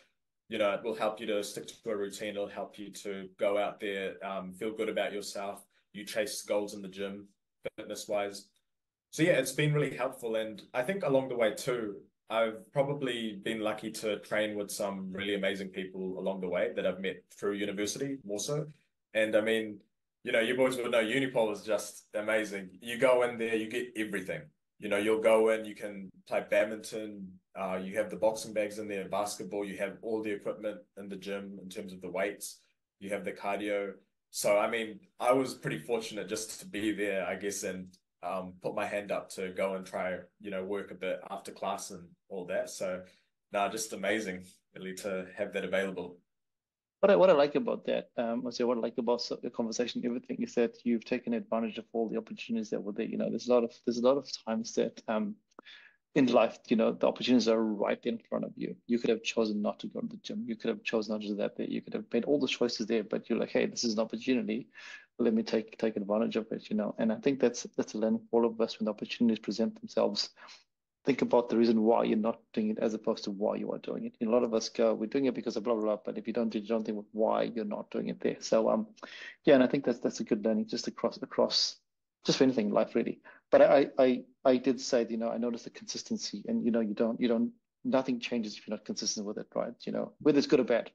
it will help you to stick to a routine. It'll help you to go out there, feel good about yourself. You chase goals in the gym, fitness wise. So yeah, it's been really helpful. And I think along the way too, I've probably been lucky to train with some really amazing people along the way that I've met through university more so. And I mean, you boys would know Unipol is just amazing. You go in there, you get everything. You'll go in, you can play badminton, you have the boxing bags in there, basketball, you have all the equipment in the gym in terms of the weights, you have the cardio. So, I mean, I was pretty fortunate just to be there, I guess, and put my hand up to go and try, work a bit after class and all that. So, no, just amazing, really, to have that available. What I like about that, what I like about the conversation, everything, is that you've taken advantage of all the opportunities that were there. There's a lot of times that in life, the opportunities are right in front of you. You could have chosen not to go to the gym. You could have chosen not to do that. You could have made all the choices there, but you're like, hey, this is an opportunity. Let me take advantage of it. And I think that's a learning for all of us when the opportunities present themselves. Think about the reason why you're not doing it as opposed to why you are doing it. A lot of us go, we're doing it because of blah blah blah, but if you don't think why you're not doing it there. So yeah, and I think that's a good learning just across just for anything in life really. But I did say that, I noticed the consistency, and you don't nothing changes if you're not consistent with it, right? Whether it's good or bad.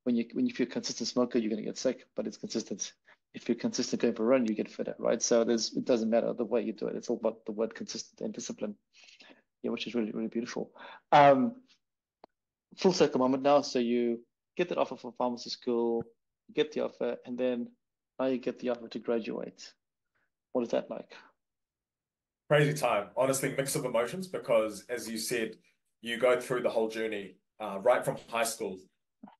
If you're a consistent smoker, you're gonna get sick, but it's consistent. If you're consistent going for a run, you get fitter, right? So it doesn't matter the way you do it. It's all about the word consistent and discipline. Yeah, which is really, really beautiful. Um, Full circle moment now. So you get that offer for pharmacy school, you get the offer, and then now you get the offer to graduate. What is that like? Crazy time. Honestly, mix of emotions because, as you said, you go through the whole journey, right from high school,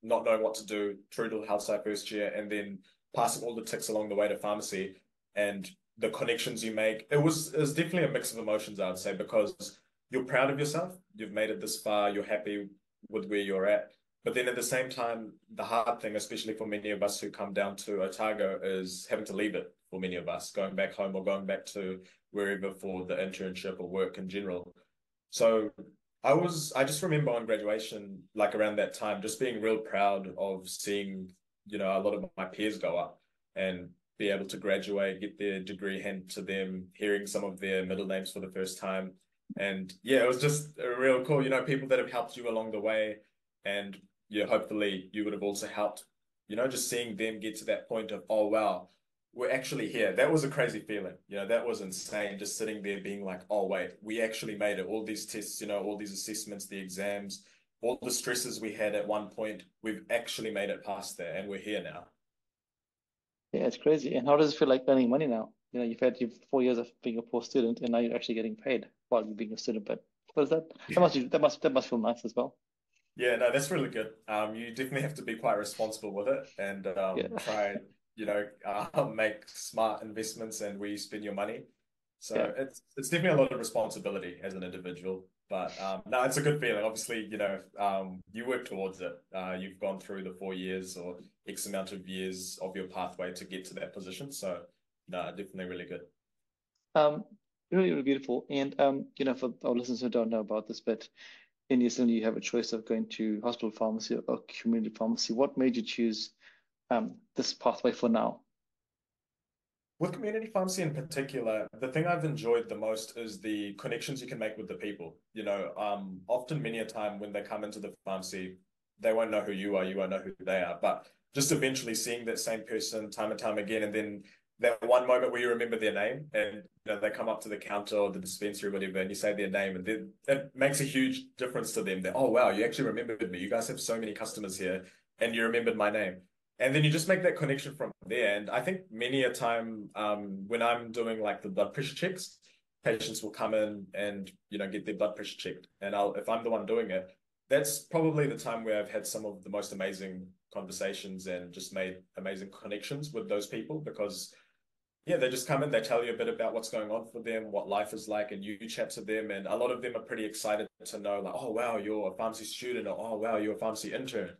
not knowing what to do, through to health sci first year, and then passing all the ticks along the way to pharmacy. And the connections you make. It was definitely a mix of emotions, I would say, because you're proud of yourself, you've made it this far, you're happy with where you're at. But then at the same time, the hard thing, especially for many of us who come down to Otago, is having to leave it for many of us, going back home or going back to wherever for the internship or work in general. So I just remember on graduation, like around that time, just being real proud of seeing, a lot of my peers go up and be able to graduate, get their degree handed to them, hearing some of their middle names for the first time. And yeah, it was just real cool, people that have helped you along the way. And yeah, hopefully you would have also helped, just seeing them get to that point of, oh, wow, we're actually here. That was a crazy feeling. That was insane. Just sitting there being like, oh, wait, we actually made it. All these tests, all these assessments, the exams, all the stresses we had at one point, we've actually made it past there and we're here now. Yeah, it's crazy. And how does it feel like earning money now? You've had your 4 years of being a poor student, and now you're actually getting paid while you're being a student. But what is that? That must feel nice as well. Yeah, no, that's really good. You definitely have to be quite responsible with it and Yeah, try, make smart investments and where you spend your money. yeah. So it's definitely a lot of responsibility as an individual. But no, it's a good feeling. Obviously, you work towards it. You've gone through the 4 years or X amount of years of your pathway to get to that position. So no, definitely really good. Um, really, really beautiful. And for our listeners who don't know about this, but in New Zealand, you have a choice of going to hospital pharmacy or community pharmacy. What made you choose this pathway for now? With community pharmacy in particular, the thing I've enjoyed the most is the connections you can make with the people. Often many a time when they come into the pharmacy, they won't know who you won't know who they are. But just eventually seeing that same person time and time again, and then that one moment where you remember their name and they come up to the counter or the dispensary or whatever, and you say their name, and then it makes a huge difference to them that, oh wow, you actually remembered me. You guys have so many customers here, and you remembered my name. And then you just make that connection from there. And I think many a time when I'm doing like the blood pressure checks, patients will come in and get their blood pressure checked. And if I'm the one doing it, that's probably the time where I've had some of the most amazing conversations and just made amazing connections with those people because yeah, they just come in, they tell you a bit about what's going on for them, what life is like, and you chat to them. And a lot of them are pretty excited to know, like, oh, wow, you're a pharmacy student, or oh, wow, you're a pharmacy intern.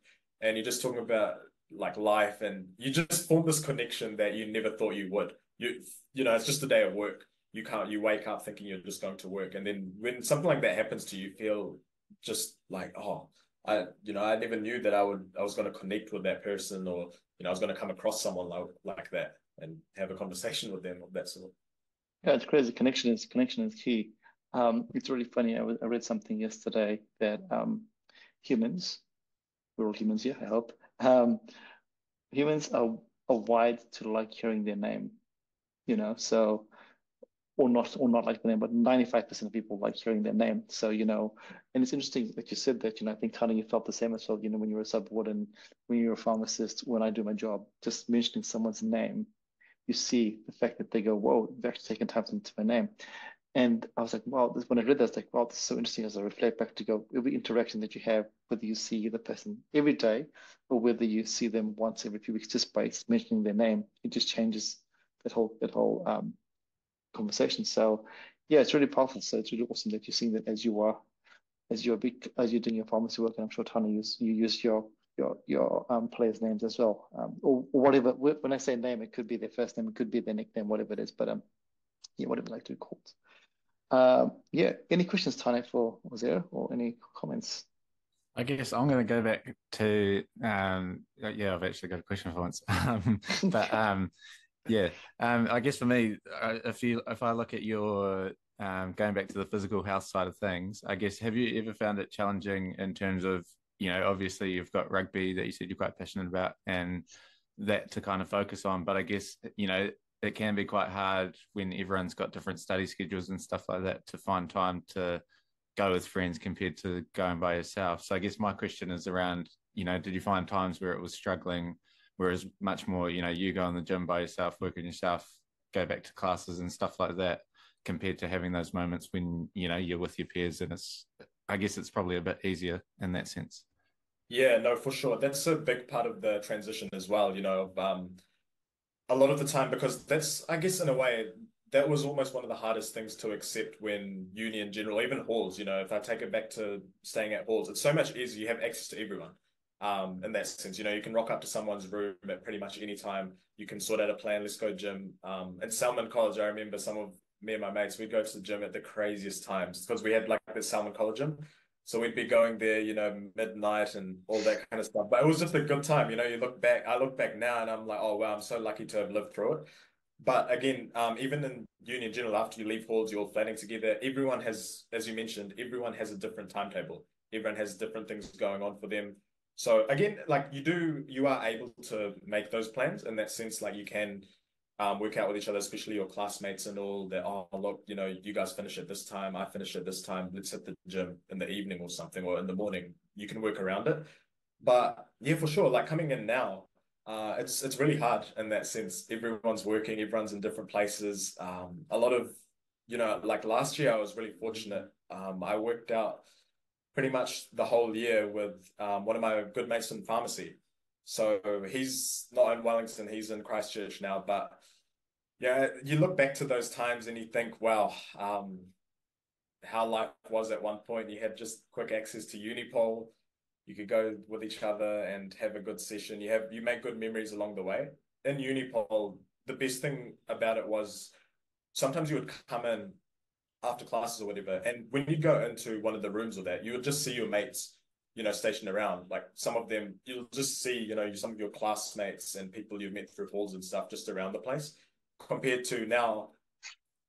And you're just talking about like life, and you just form this connection that you never thought you would. It's just a day of work. You wake up thinking you're just going to work. And then when something like that happens to you, you feel just like, oh, I never knew that I was going to connect with that person or, I was going to come across someone like that and have a conversation with them of that sort. Yeah, it's crazy. Connection is key. It's really funny. I read something yesterday that humans, we're all humans here, I hope. Humans are wired to like hearing their name, so or not like the name, but 95% of people like hearing their name. So, and it's interesting that you said that, I think Tana, you felt the same as well, when you were a subwarden, when you were a pharmacist, when I do my job, just mentioning someone's name, you see the fact that they go, whoa, they've actually taken time to my name. And I was like, wow, when I read that, I was like, wow, this is so interesting as I reflect back to go, every interaction that you have, whether you see the person every day or whether you see them once every few weeks, just by mentioning their name, it just changes that whole conversation. So yeah, it's really powerful. So it's really awesome that you're seeing that as you're doing your pharmacy work, and I'm sure Tana you use your players' names as well, or whatever. When I say name, it could be their first name, it could be their nickname, whatever it is. But yeah, whatever you like to be called. Yeah. Any questions, Tane, for Ozair, or any comments? I guess I'm going to go back to yeah, I've actually got a question for once. But yeah, I guess for me, if I look at your going back to the physical health side of things, I guess have you ever found it challenging in terms of obviously you've got rugby that you said you're quite passionate about and that to kind of focus on, but I guess it can be quite hard when everyone's got different study schedules and stuff like that to find time to go with friends compared to going by yourself. So I guess my question is around, did you find times where it was struggling, whereas much more, you go in the gym by yourself, work on yourself, go back to classes and stuff like that, compared to having those moments when, you're with your peers and I guess it's probably a bit easier in that sense. Yeah, no, for sure. That's a big part of the transition as well, of a lot of the time, because that's, I guess, in a way, that was almost one of the hardest things to accept when uni in general, even halls, if I take it back to staying at halls, it's so much easier. You have access to everyone. In that sense, you can rock up to someone's room at pretty much any time. You can sort out a plan, let's go gym. In Salmon College, I remember some of me and my mates, we'd go to the gym at the craziest times because we had like the Salmon College gym. So we'd be going there, midnight and all that kind of stuff. But it was just a good time. I look back now and I'm like, oh wow, I'm so lucky to have lived through it. But again, even in uni in general, after you leave halls, you're all flatting together. Everyone has, as you mentioned, everyone has a different timetable. Everyone has different things going on for them. So again, like you are able to make those plans in that sense. Like you can work out with each other, especially your classmates and all that. Oh, look, you guys finish at this time, I finish at this time. Let's hit the gym in the evening or something, or in the morning. You can work around it. But yeah, for sure, like coming in now, it's really hard in that sense. Everyone's working, everyone's in different places. A lot of, like last year, I was really fortunate. I worked out pretty much the whole year with one of my good mates in pharmacy. So he's not in Wellington, he's in Christchurch now. But yeah, you look back to those times and you think, wow, how life was at one point. You had just quick access to Unipol. You could go with each other and have a good session. You make good memories along the way. In Unipol, the best thing about it was sometimes you would come in after classes or whatever, and when you go into one of the rooms or that, you would just see your mates, stationed around. Like some of them, you'll just see, some of your classmates and people you've met through halls and stuff just around the place. Compared to now,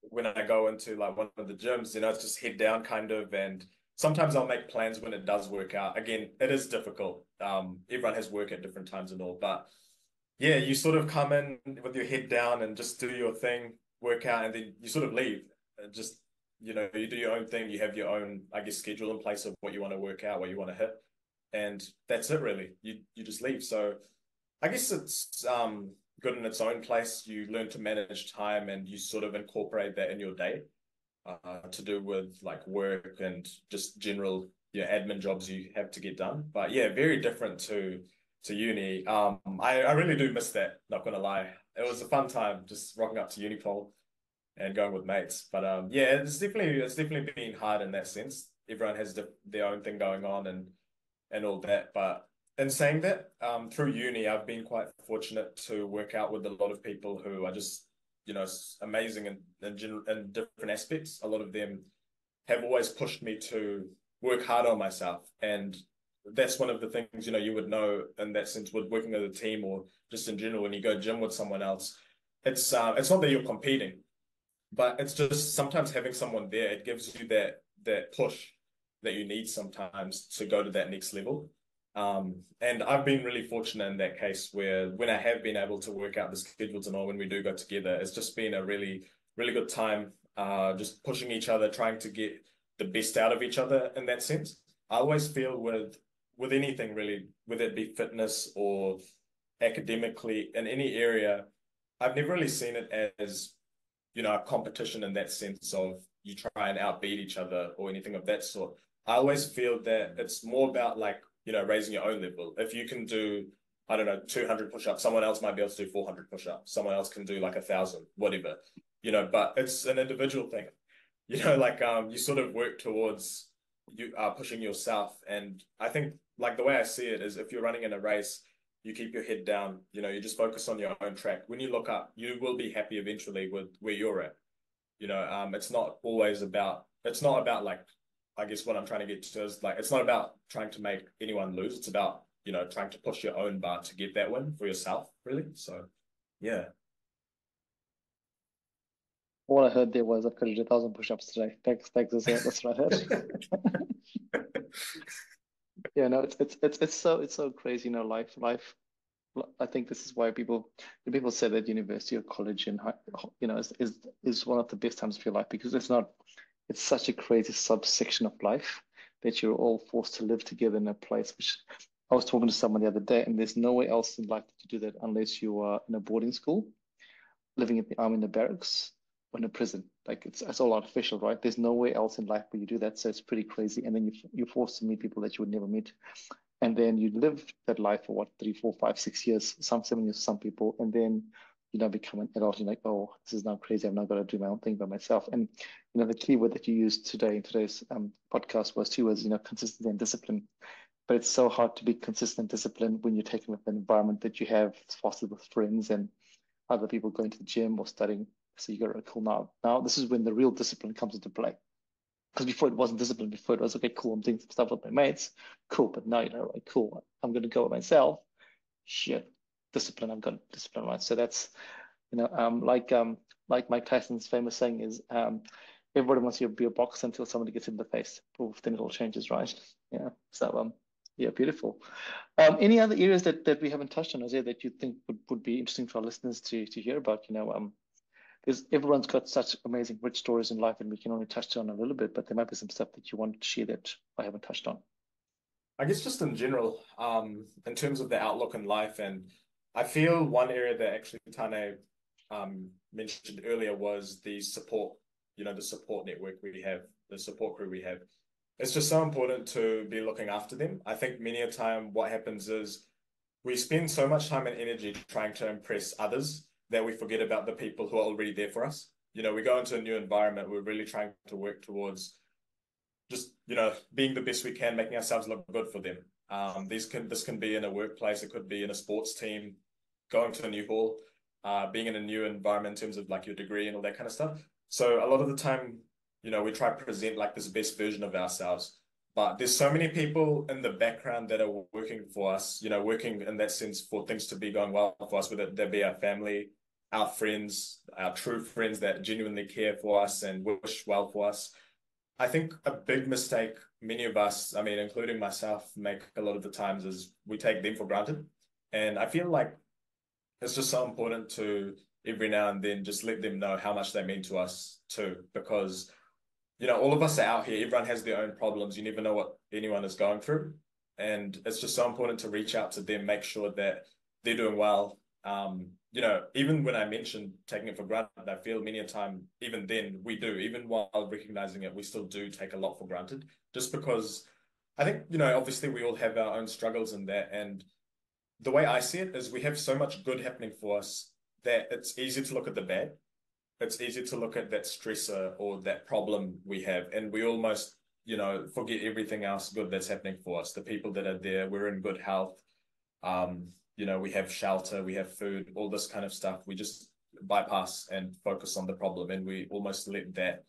when I go into like one of the gyms, it's just head down kind of, and sometimes I'll make plans when it does work out. Again, it is difficult. Everyone has work at different times and all, but yeah, you sort of come in with your head down and just do your thing, work out, and then you sort of leave. Just, you do your own thing. You have your own, I guess, schedule in place of what you want to work out, what you want to hit. And that's it really. You just leave. So I guess it's good in its own place. You learn to manage time and you sort of incorporate that in your day to do with like work and just general admin jobs you have to get done. But yeah, very different to uni. I really do miss that, not gonna lie. It was a fun time just rocking up to Unipol and going with mates. But yeah, it's definitely been hard in that sense. Everyone has their own thing going on and all that. But in saying that, through uni, I've been quite fortunate to work out with a lot of people who are just, amazing in different aspects. A lot of them have always pushed me to work hard on myself. And that's one of the things, you would know in that sense with working as a team or just in general when you go gym with someone else. It's not that you're competing, but it's just sometimes having someone there, it gives you that push that you need sometimes to go to that next level. And I've been really fortunate in that case where when I have been able to work out the schedules and all when we do go together, it's just been a really, really good time. Just pushing each other, trying to get the best out of each other in that sense. I always feel with anything really, whether it be fitness or academically in any area, I've never really seen it as a competition in that sense of you try and outbeat each other or anything of that sort. I always feel that it's more about like, raising your own level. If you can do, I don't know, 200 push-ups, someone else might be able to do 400 push-ups. Someone else can do like 1,000, whatever, but it's an individual thing, like you sort of work towards you pushing yourself. And I think like the way I see it is if you're running in a race, you keep your head down, you just focus on your own track. When you look up, you will be happy eventually with where you're at. It's not about like, I guess what I'm trying to get to is like, it's not about trying to make anyone lose. It's about, trying to push your own bar to get that win for yourself, really. So, yeah. All I heard there was I could have did 1,000 push-ups today. Thanks, Ozair. That's what I heard. Yeah, no, it's so crazy, life. I think this is why people say that university or college and is one of the best times of your life because it's such a crazy subsection of life that you're all forced to live together in a place. Which I was talking to someone the other day, and there's nowhere else in life to do that unless you are in a boarding school, living in the army in the barracks, or in a prison. Like it's all artificial, right? There's nowhere else in life where you do that, so it's pretty crazy. And then you're forced to meet people that you would never meet, and then you live that life for what 3, 4, 5, 6 years, some 7 years, some people, and then become an adult, you're like, oh, this is now crazy. I've now got to do my own thing by myself. And the key word that you used today in today's podcast was consistency and discipline. But it's so hard to be consistent and disciplined when you're taken with an environment that you have fostered with friends and other people going to the gym or studying. So you got to cool now. Now this is when the real discipline comes into play. Because before it wasn't discipline. Before it was okay, cool. I'm doing some stuff with my mates, cool. But now like, cool. I'm going to go with myself. Shit, discipline. I've got discipline, right? So that's like Mike Tyson's famous saying is, everybody wants you to be a boxer until somebody gets in the face. But then it all changes, right? Yeah. So yeah, beautiful. Any other areas that we haven't touched on, Ozair, that you think would be interesting for our listeners to hear about? Because everyone's got such amazing, rich stories in life, and we can only touch on a little bit, but there might be some stuff that you want to share that I haven't touched on. I guess just in general, in terms of the outlook in life, and I feel one area that actually Tane mentioned earlier was the support, the support network we have, the support crew we have. It's just so important to be looking after them. I think many a time what happens is we spend so much time and energy trying to impress others that we forget about the people who are already there for us. We go into a new environment, we're really trying to work towards just being the best we can, making ourselves look good for them. This can be in a workplace, it could be in a sports team, going to a new hall, being in a new environment in terms of like your degree and all that kind of stuff. So a lot of the time, we try to present like this best version of ourselves. But there's so many people in the background that are working for us, working in that sense for things to be going well for us, whether that be our family, our friends, our true friends that genuinely care for us and wish well for us. I think a big mistake many of us, I mean, including myself, make a lot of the times is we take them for granted. And I feel like it's just so important to every now and then just let them know how much they mean to us too, because all of us are out here. Everyone has their own problems. You never know what anyone is going through. And it's just so important to reach out to them, make sure that they're doing well. Even when I mentioned taking it for granted, I feel many a time, even then we do, even while recognizing it, we still do take a lot for granted just because I think, obviously we all have our own struggles in that. And the way I see it is we have so much good happening for us that it's easy to look at the bad. It's easy to look at that stressor or that problem we have, and we almost, forget everything else good that's happening for us. The people that are there, we're in good health. We have shelter, we have food, all this kind of stuff. We just bypass and focus on the problem, and we almost let that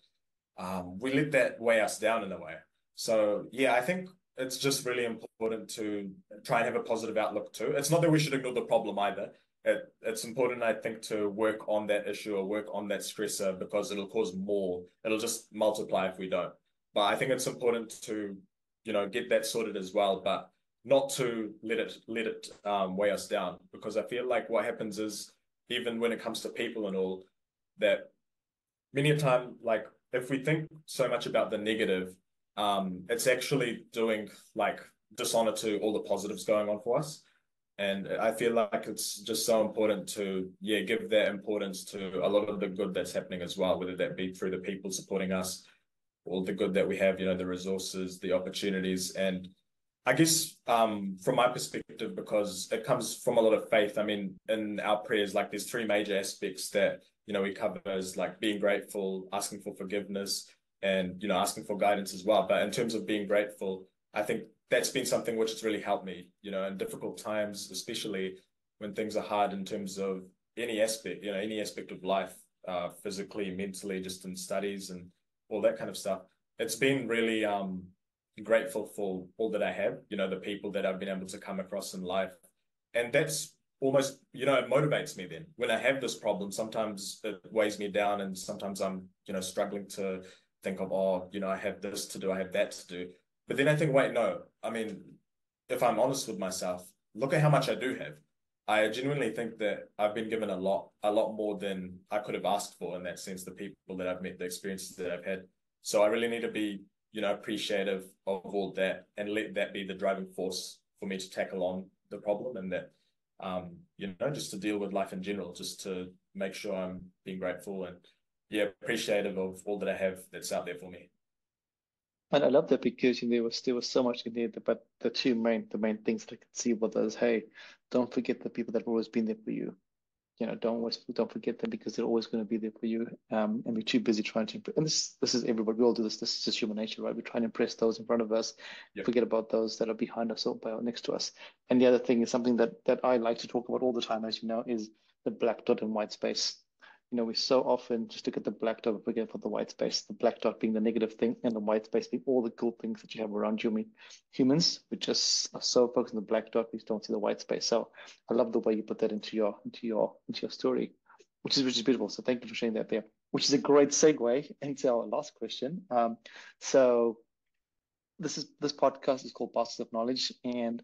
weigh us down in a way. So yeah, I think it's just really important to try and have a positive outlook too. It's not that we should ignore the problem either. It's important, I think, to work on that issue or work on that stressor because it'll cause more. It'll just multiply if we don't. But I think it's important to, get that sorted as well, but not to let it weigh us down, because I feel like what happens is, even when it comes to people and all, that many a time, like if we think so much about the negative, it's actually doing like dishonor to all the positives going on for us. And I feel like it's just so important to, give that importance to a lot of the good that's happening as well, whether that be through the people supporting us, all the good that we have, the resources, the opportunities. And I guess from my perspective, because it comes from a lot of faith, I mean, in our prayers, like there's three major aspects that, we cover as like being grateful, asking for forgiveness, and, asking for guidance as well. But in terms of being grateful, I think that's been something which has really helped me, in difficult times, especially when things are hard in terms of any aspect of life, physically, mentally, just in studies and all that kind of stuff. It's been really grateful for all that I have, the people that I've been able to come across in life. And that's almost, it motivates me then. When I have this problem, sometimes it weighs me down and sometimes I'm, struggling to think of, I have this to do, I have that to do. But then I think, wait, no, I mean, if I'm honest with myself, look at how much I do have. I genuinely think that I've been given a lot more than I could have asked for in that sense, the people that I've met, the experiences that I've had. So I really need to be, appreciative of all that and let that be the driving force for me to tackle on the problem and that, just to deal with life in general, just to make sure I'm being grateful and, appreciative of all that I have that's out there for me. And I love that because there was so much in there, but the main things that I could see were those, hey, don't forget the people that have always been there for you. don't forget them, because they're always going to be there for you. And we're too busy trying to impress. And this is everybody. We all do this. This is just human nature, right? We try and impress those in front of us, forget about those that are behind us or next to us. And the other thing is something that I like to talk about all the time, as you know, is the black dot and white space. We so often just look at the black dot and forget about the white space, the black dot being the negative thing and the white space being all the cool things that you have around you. Humans, we just are so focused on the black dot, we don't see the white space. So I love the way you put that into your story, which is beautiful. So thank you for sharing that there, which is a great segue into our last question. So this podcast is called Baskets of Knowledge, and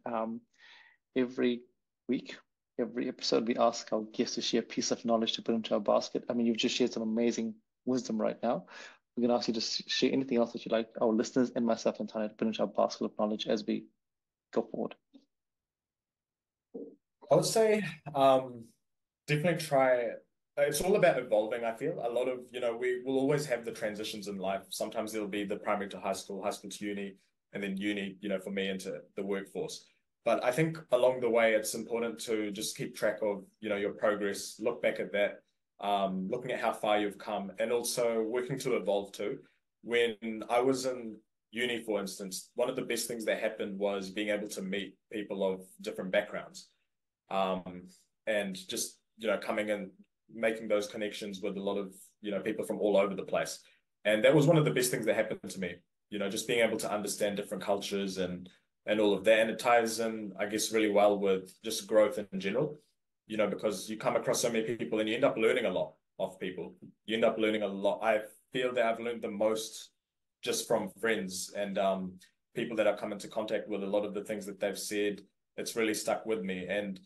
every week, every episode, we ask our guests to share a piece of knowledge to put into our basket. I mean, you've just shared some amazing wisdom right now. We're going to ask you to share anything else that you'd like our listeners and myself and Tane to put into our basket of knowledge as we go forward. I would say definitely try. It's all about evolving, I feel. A lot of, we will always have the transitions in life. Sometimes it'll be the primary to high school to uni, and then uni, for me, into the workforce. But I think along the way, it's important to just keep track of, your progress, look back at that, looking at how far you've come, and also working to evolve too. When I was in uni, for instance, one of the best things that happened was being able to meet people of different backgrounds, and just, coming and making those connections with a lot of, people from all over the place. And that was one of the best things that happened to me, just being able to understand different cultures and all of that. And it ties in, I guess, really well with just growth in general, because you come across so many people and you end up learning a lot of people. You end up learning a lot. I feel that I've learned the most just from friends and people that I've come into contact with. A lot of the things that they've said, it's really stuck with me. And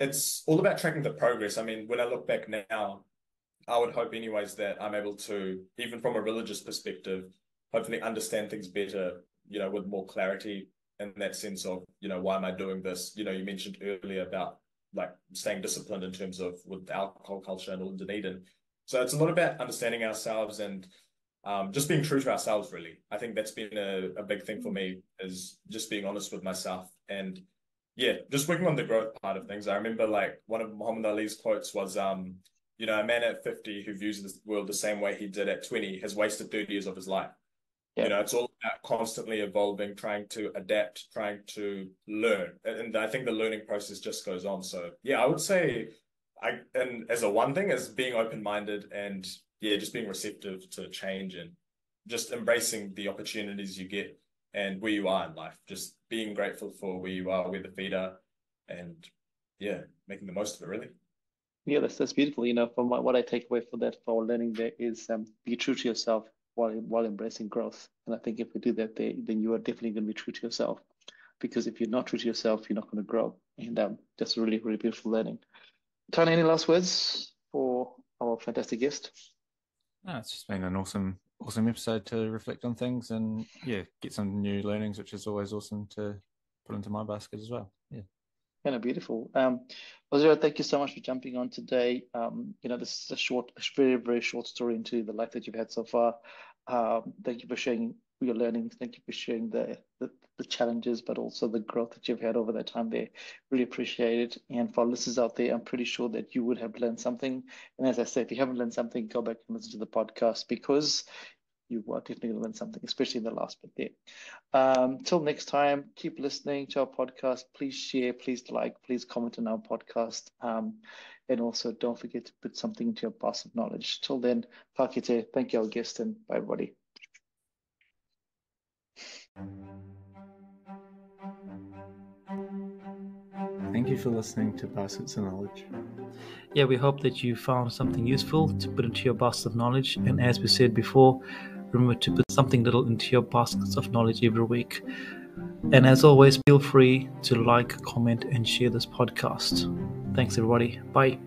it's all about tracking the progress. I mean, when I look back now, I would hope anyways that I'm able to, even from a religious perspective, hopefully understand things better, with more clarity, in that sense of, why am I doing this? You mentioned earlier about like staying disciplined in terms of with alcohol culture and all in Dunedin. So it's a lot about understanding ourselves and just being true to ourselves, really. I think that's been a big thing for me, is just being honest with myself and just working on the growth part of things. I remember like one of Muhammad Ali's quotes was, a man at 50 who views the world the same way he did at 20 has wasted 30 years of his life. Yeah. It's all about constantly evolving, trying to adapt, trying to learn. And I think the learning process just goes on. So I would say and as a one thing is being open-minded and just being receptive to change and just embracing the opportunities you get and where you are in life. Just being grateful for where you are, where the feet are, and making the most of it, really. Yeah, that's beautiful. From what I take away from that, for learning there, is be true to yourself while embracing growth. And I think if we do that, then you are definitely going to be true to yourself. Because if you're not true to yourself, you're not going to grow. And that's really, really beautiful learning. Tane, any last words for our fantastic guest? No, it's just been an awesome episode to reflect on things and get some new learnings, which is always awesome to put into my basket as well. Kind of beautiful. Ozair, thank you so much for jumping on today. This is a very, very short story into the life that you've had so far. Thank you for sharing your learnings. Thank you for sharing the challenges, but also the growth that you've had over that time there. Really appreciate it. And for our listeners out there, I'm pretty sure that you would have learned something. And as I said, if you haven't learned something, go back and listen to the podcast, because you are definitely going to learn something, especially in the last bit there. Till next time, keep listening to our podcast. Please share, please like, please comment on our podcast. And also don't forget to put something into your basket of knowledge. Till then, Pakite, thank you, our guest, and bye, everybody. Thank you for listening to Baskets of Knowledge. We hope that you found something useful to put into your basket of knowledge. And as we said before, remember to put something little into your baskets of knowledge every week. And as always, feel free to like, comment, and share this podcast. Thanks, everybody. Bye.